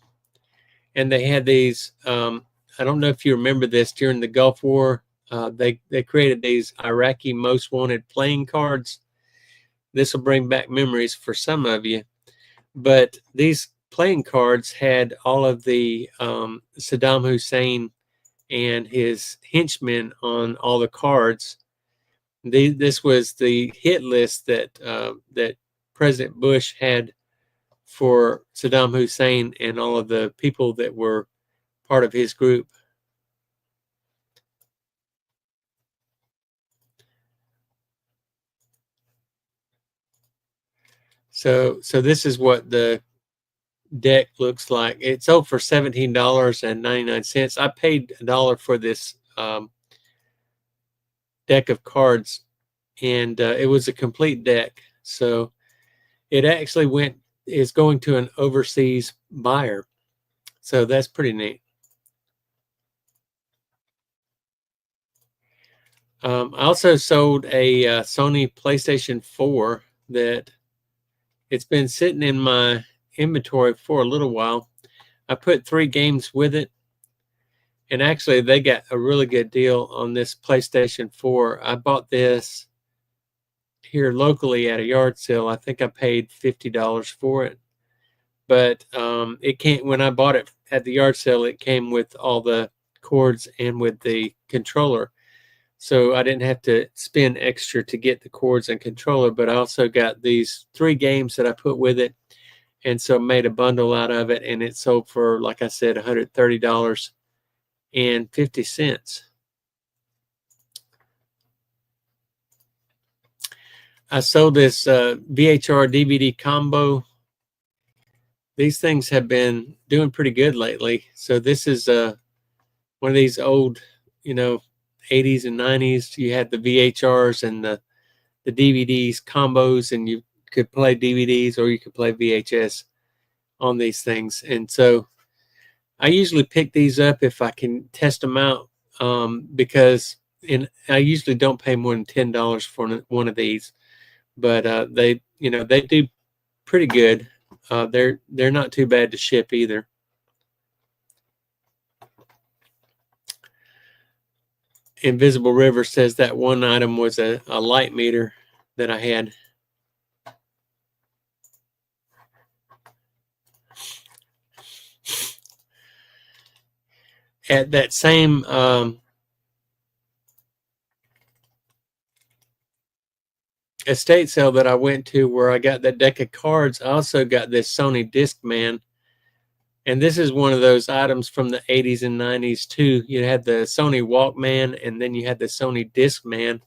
and they had these, I don't know if you remember this, during the Gulf War, they created these Iraqi most wanted playing cards. This will bring back memories for some of you, but these playing cards had all of the Saddam Hussein and his henchmen on all the cards. This was the hit list that President Bush had for Saddam Hussein and all of the people that were part of his group. So this is what the deck looks like. It sold for $17.99. I paid $1 for this deck of cards, and it was a complete deck. So it actually is going to an overseas buyer. So that's pretty neat. I also sold a Sony PlayStation 4 that it's been sitting in my inventory for a little while. I put 3 games with it, and actually they got a really good deal on this PlayStation 4. I bought this here locally at a yard sale. I think I paid $50 for it, but it came, when I bought it at the yard sale, it came with all the cords and with the controller. So I didn't have to spend extra to get the cords and controller, but I also got these 3 games that I put with it, and so made a bundle out of it, and it sold for, like I said, $130.50. I sold this VHR DVD combo. These things have been doing pretty good lately. So this is one of these old, 80s and 90s. You had the VHRs and the DVDs combos, and you could play DVDs or you could play VHS on these things. And so I usually pick these up if I can test them out, because I usually don't pay more than $10 for one of these, but they do pretty good. They're not too bad to ship either. Invisible River says that one item was a light meter that I had. At that same estate sale that I went to where I got that deck of cards, I also got this Sony Discman. And this is one of those items from the 80s and 90s too. You had the Sony Walkman, and then you had the Sony Discman.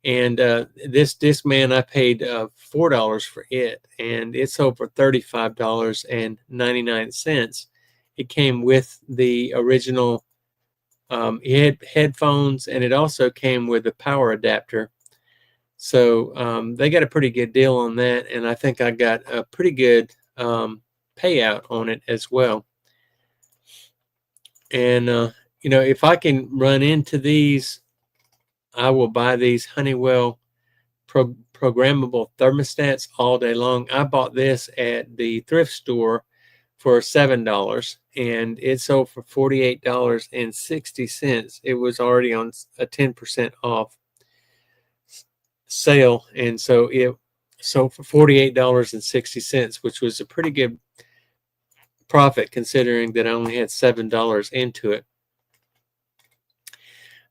And this Discman, I paid $4 for it, and it sold for $35.99. It came with the original headphones, and it also came with a power adapter. So they got a pretty good deal on that, and I think I got a pretty good payout on it as well. And if I can run into these, I will buy these Honeywell programmable thermostats all day long. I bought this at the thrift store for $7, and it sold for $48.60. It was already on a 10% off sale, and so it sold for $48.60, which was a pretty good profit considering that I only had $7 into it.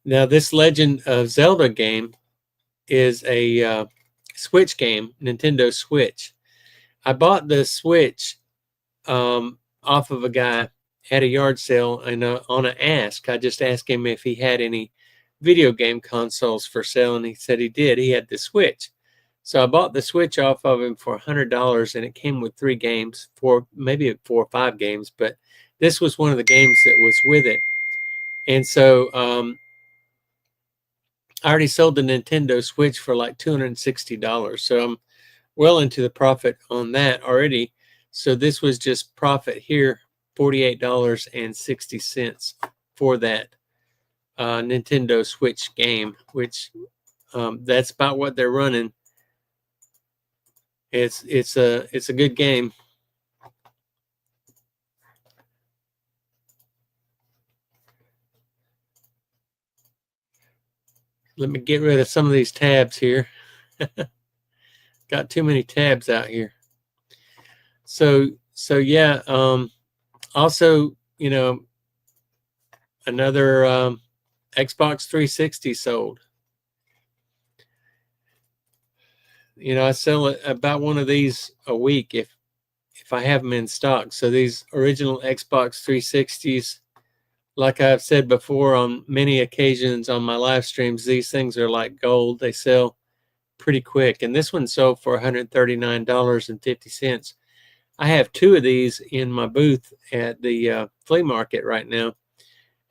Now, this Legend of Zelda game is a Switch game, Nintendo Switch. I bought the Switch off of a guy at a yard sale, and on an ask, I just asked him if he had any video game consoles for sale, and he said he did. He had the Switch. So I bought the Switch off of him for $100, and it came with 3 games, maybe 4 or 5 games, but this was one of the games that was with it. And so I already sold the Nintendo Switch for like $260, so I'm well into the profit on that already. So this was just profit here, $48.60 for that Nintendo Switch game, which that's about what they're running. It's a good game. Let me get rid of some of these tabs here. Got too many tabs out here. So yeah. Also, another Xbox 360 sold. I sell about one of these a week if I have them in stock. So these original Xbox 360s, like I've said before on many occasions on my live streams, these things are like gold. They sell pretty quick. And this one sold for $139.50. I have 2 of these in my booth at the flea market right now.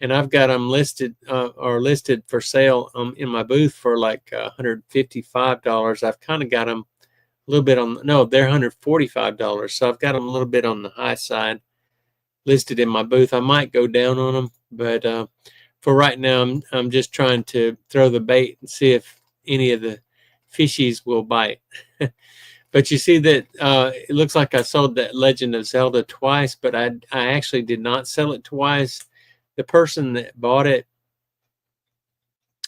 And I've got them listed for sale in my booth for like $155. I've kind of got them a little bit on, no, they're $145. So I've got them a little bit on the high side listed in my booth. I might go down on them, but for right now, I'm just trying to throw the bait and see if any of the fishies will bite. But you see that it looks like I sold that Legend of Zelda twice, but I actually did not sell it twice. The person that bought it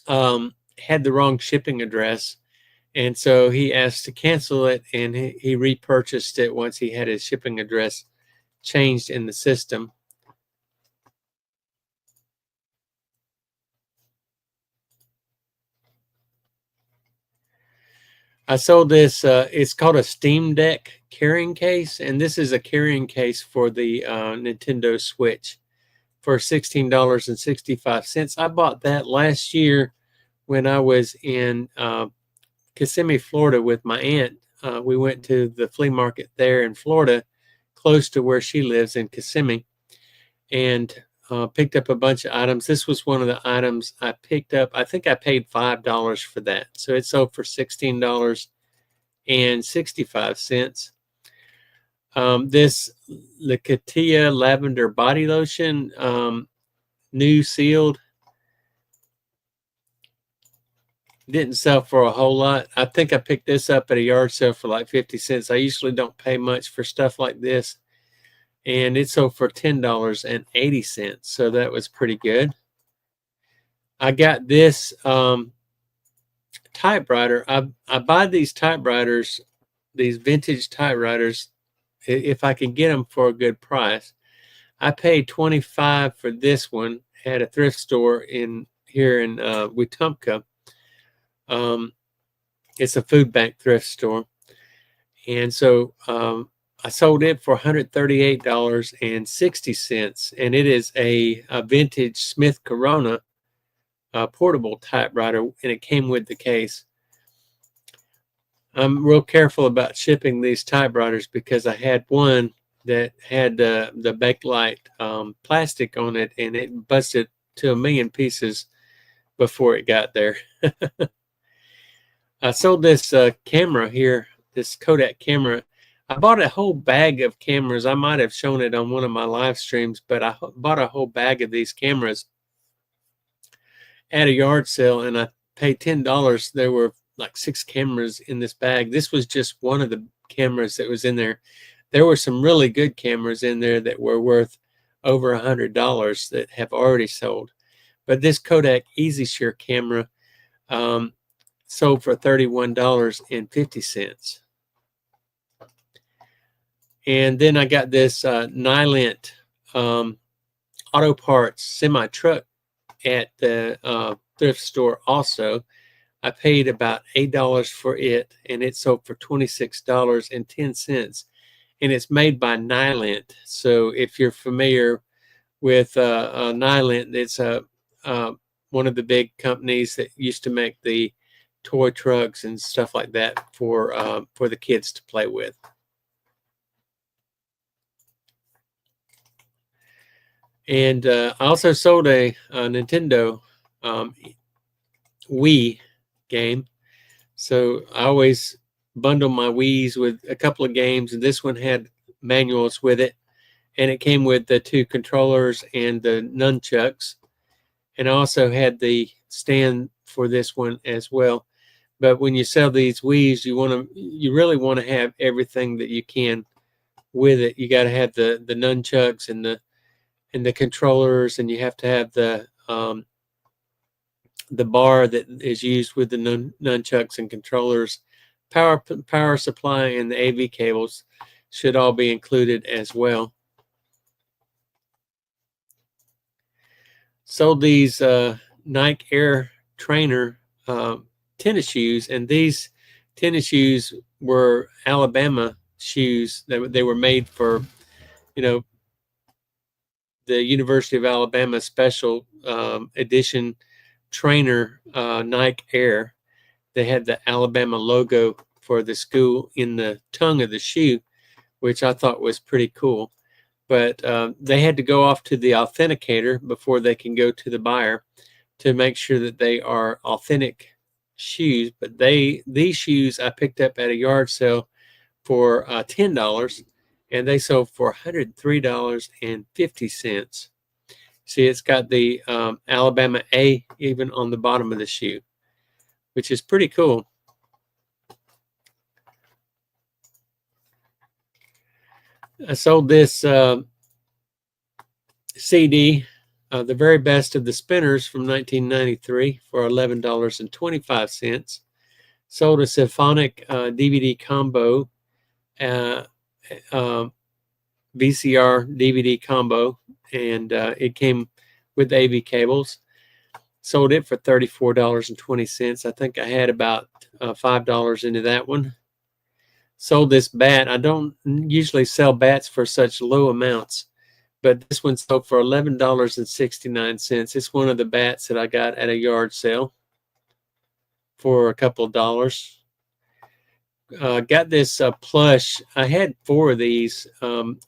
had the wrong shipping address, and so he asked to cancel it, and he repurchased it once he had his shipping address changed in the system. I sold this, it's called a Steam Deck carrying case, and this is a carrying case for the Nintendo Switch for $16.65. I bought that last year when I was in Kissimmee, Florida with my aunt. We went to the flea market there in Florida, close to where she lives in Kissimmee, and picked up a bunch of items. This was one of the items I picked up. I think I paid $5 for that. So it sold for $16.65. This Lacatia lavender body lotion, new sealed, didn't sell for a whole lot. I think I picked this up at a yard sale for like 50 cents. I usually don't pay much for stuff like this. And it sold for $10.80. So that was pretty good. I got this typewriter. I buy these typewriters, these vintage typewriters, if I can get them for a good price. I paid $25 for this one at a thrift store here in Wetumpka. It's a food bank thrift store. And so I sold it for $138.60. And it is a vintage Smith Corona portable typewriter, and it came with the case. I'm real careful about shipping these typewriters because I had one that had the Bakelite plastic on it, and it busted to a million pieces before it got there. I sold this camera here, this Kodak camera. I bought a whole bag of cameras. I might have shown it on one of my live streams, but I bought a whole bag of these cameras at a yard sale, and I paid $10. There were like 6 cameras in this bag. This was just one of the cameras that was in there. There were some really good cameras in there that were worth over $100 that have already sold. But this Kodak EasyShare camera sold for $31.50. And then I got this Nylent auto parts semi-truck at the thrift store also. I paid about $8 for it, and it sold for $26.10. And it's made by Nylent. So if you're familiar with Nylent, it's one of the big companies that used to make the toy trucks and stuff like that for the kids to play with. And I also sold a Nintendo Wii game. So I always bundle my Wiis with a couple of games, and this one had manuals with it, and it came with the 2 controllers and the nunchucks, and I also had the stand for this one as well. But when you sell these Wiis, you really want to have everything that you can with it. You got to have the nunchucks and the controllers, and you have to have the bar that is used with the nunchucks and controllers. Power supply and the AV cables should all be included as well. Sold these Nike Air Trainer tennis shoes, and these tennis shoes were Alabama shoes. They were made for, the University of Alabama special edition trainer Nike Air. They had the Alabama logo for the school in the tongue of the shoe, which I thought was pretty cool. But they had to go off to the authenticator before they can go to the buyer to make sure that they are authentic shoes. But these shoes I picked up at a yard sale for $10, and they sold for $103.50. See, it's got the Alabama A even on the bottom of the shoe, which is pretty cool. I sold this CD, The Very Best of the Spinners from 1993 for $11.25. Sold a symphonic DVD combo, VCR DVD combo, and it came with AV cables. Sold it for $34.20. I think I had about $5 into that one. Sold this bat. I don't usually sell bats for such low amounts, but this one sold for $11.69. It's one of the bats that I got at a yard sale for a couple of dollars. got this plush. I had 4 of these.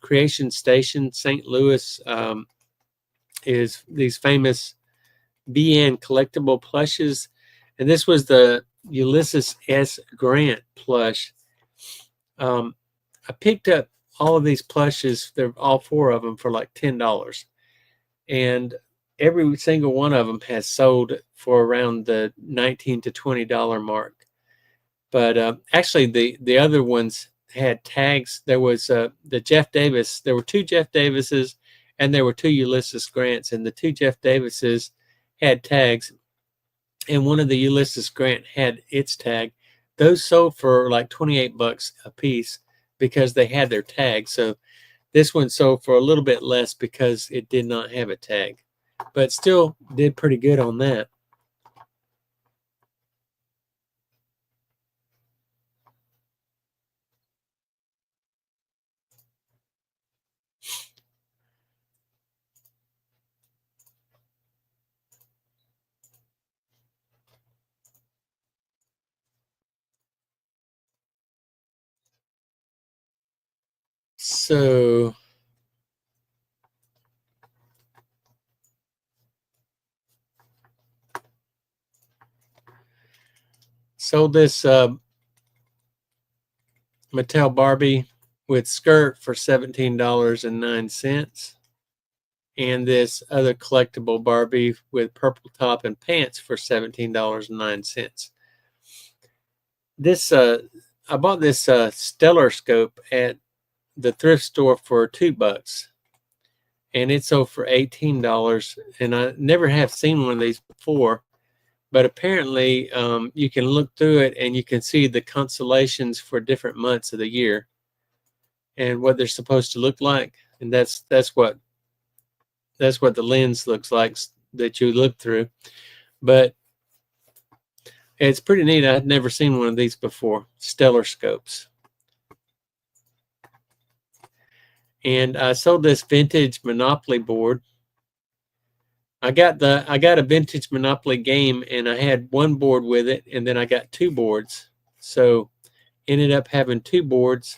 Creation Station, St. Louis, is these famous BN collectible plushes. And this was the Ulysses S. Grant plush. I picked up all of these plushes. They're all 4 of them for like $10. And every single one of them has sold for around the $19 to $20 mark. But actually, the other ones had tags. There was the Jeff Davis. There were 2 Jeff Davises, and there were 2 Ulysses Grants. And the 2 Jeff Davises had tags, and one of the Ulysses Grant had its tag. Those sold for like $28 a piece because they had their tag. So this one sold for a little bit less because it did not have a tag, but still did pretty good on that. So sold this Mattel Barbie with skirt for $17.09, and this other collectible Barbie with purple top and pants for $17.09. This I bought this Stellar Scope at the thrift store for $2, and it sold for $18. And I never have seen one of these before, but apparently you can look through it and you can see the constellations for different months of the year and what they're supposed to look like. And that's what the lens looks like that you look through. But it's pretty neat. I'd never seen one of these before, Stellar Scopes. And I sold this vintage Monopoly board. I got a vintage Monopoly game, and I had 1 board with it, and then I got 2 boards. So ended up having 2 boards.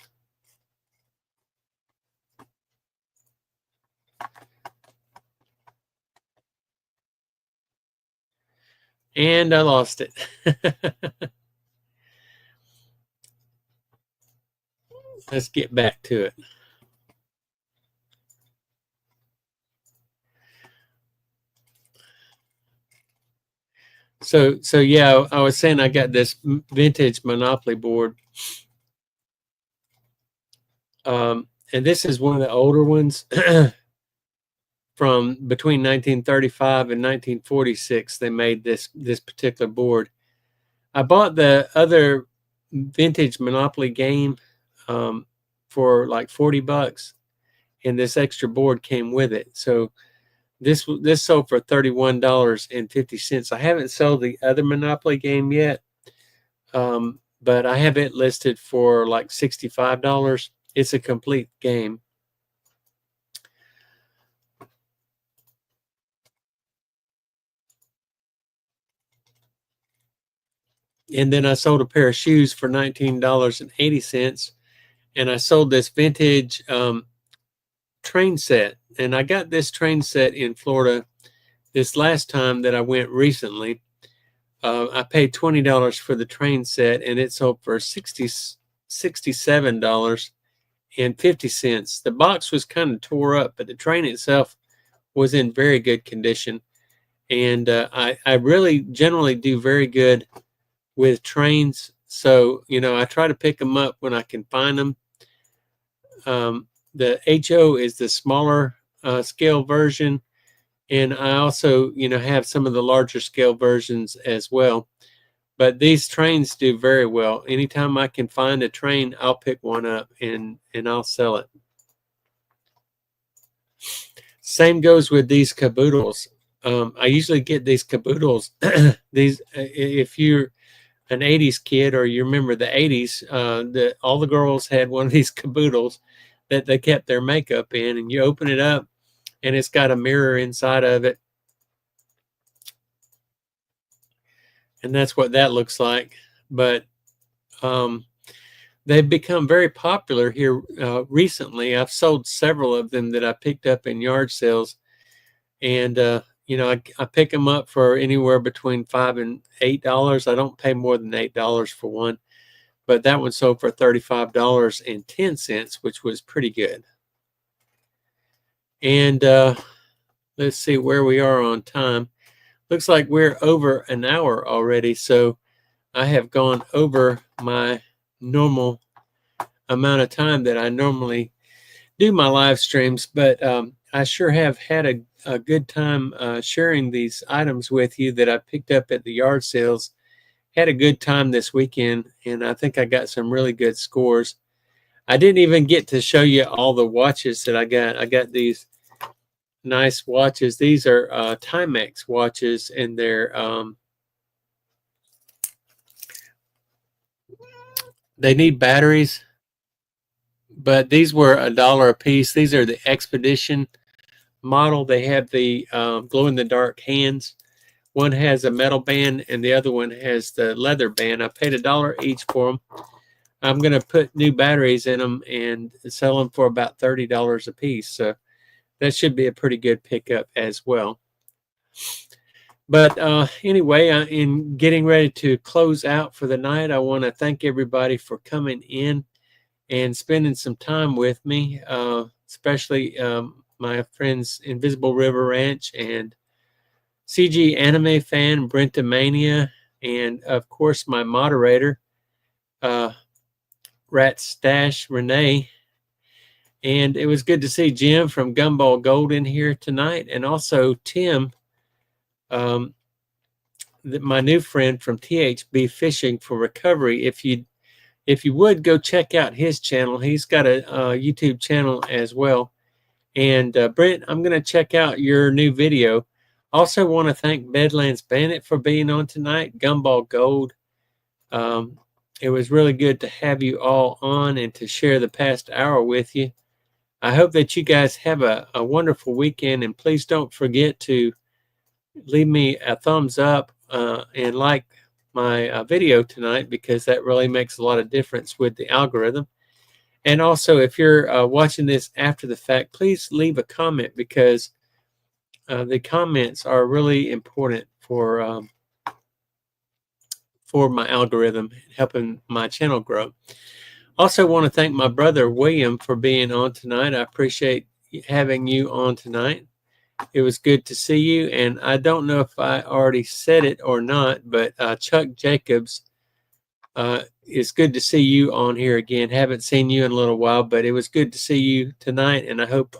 And I lost it. Let's get back to it. So yeah, I was saying I got this vintage Monopoly board. And this is one of the older ones from between 1935 and 1946. They made this particular board. I bought the other vintage Monopoly game for like $40, and this extra board came with it. So this sold for $31.50. I haven't sold the other Monopoly game yet, but I have it listed for like $65. It's a complete game. And then I sold a pair of shoes for $19.80, and I sold this vintage train set. And I got this train set in Florida this last time that I went recently. I paid $20 for the train set, and it sold for $67.50. The box was kind of tore up, but the train itself was in very good condition. And I really generally do very good with trains. So, I try to pick them up when I can find them. The HO is the smaller scale version. And I also, have some of the larger scale versions as well. But these trains do very well. Anytime I can find a train, I'll pick one up and I'll sell it. Same goes with these caboodles. I usually get these caboodles. If you're an 80s kid or you remember the 80s, all the girls had one of these caboodles that they kept their makeup in, and you open it up and it's got a mirror inside of it. And that's what that looks like. But they've become very popular here recently. I've sold several of them that I picked up in yard sales, and you know, I pick them up for anywhere between $5 and $8. I don't pay more than $8 for one, but that one sold for $35.10, which was pretty good. And let's see where we are on time. Looks like we're over an hour already, so I have gone over my normal amount of time that I normally do my live streams, but I sure have had a good time sharing these items with you that I picked up at the yard sales. Had a good time this weekend, and I think I got some really good scores. I didn't even get to show you all the watches that I got. I got these nice watches. These are Timex watches, and they're they need batteries, but these were $1 a piece. These are the Expedition model. They have the glow-in-the-dark hands. One has a metal band, and the other one has the leather band. I paid $1 each for them. I'm going to put new batteries in them and sell them for about $30 a piece. So that should be a pretty good pickup as well. But anyway, in getting ready to close out for the night, I want to thank everybody for coming in and spending some time with me, especially my friends Invisible River Ranch and CG Anime Fan, Brenta Mania, and of course my moderator, Rat Stash Renee. And it was good to see Jim from Gumball Gold in here tonight, and also Tim, my new friend from THB Fishing for Recovery. If you would go check out his channel, he's got a YouTube channel as well. And Brent, I'm going to check out your new video. Also want to thank Bedlands Bandit for being on tonight, Gumball Gold. It was really good to have you all on and to share the past hour with you. I hope that you guys have a wonderful weekend, and please don't forget to leave me a thumbs up and like my video tonight, because that really makes a lot of difference with the algorithm. And also, if you're watching this after the fact, please leave a comment, because the comments are really important for my algorithm, helping my channel grow. Also want to thank my brother William for being on tonight. I appreciate having you on tonight. It was good to see you, and I don't know if I already said it or not, but Chuck Jacobs, it's good to see you on here again. Haven't seen you in a little while, but it was good to see you tonight, and I hope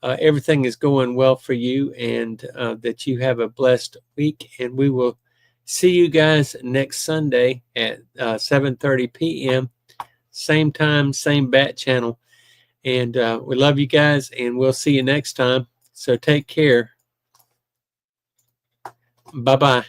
everything is going well for you, and that you have a blessed week. And we will see you guys next Sunday at 7:30 p.m. Same time, same bat channel. And we love you guys, and we'll see you next time. So take care. Bye-bye.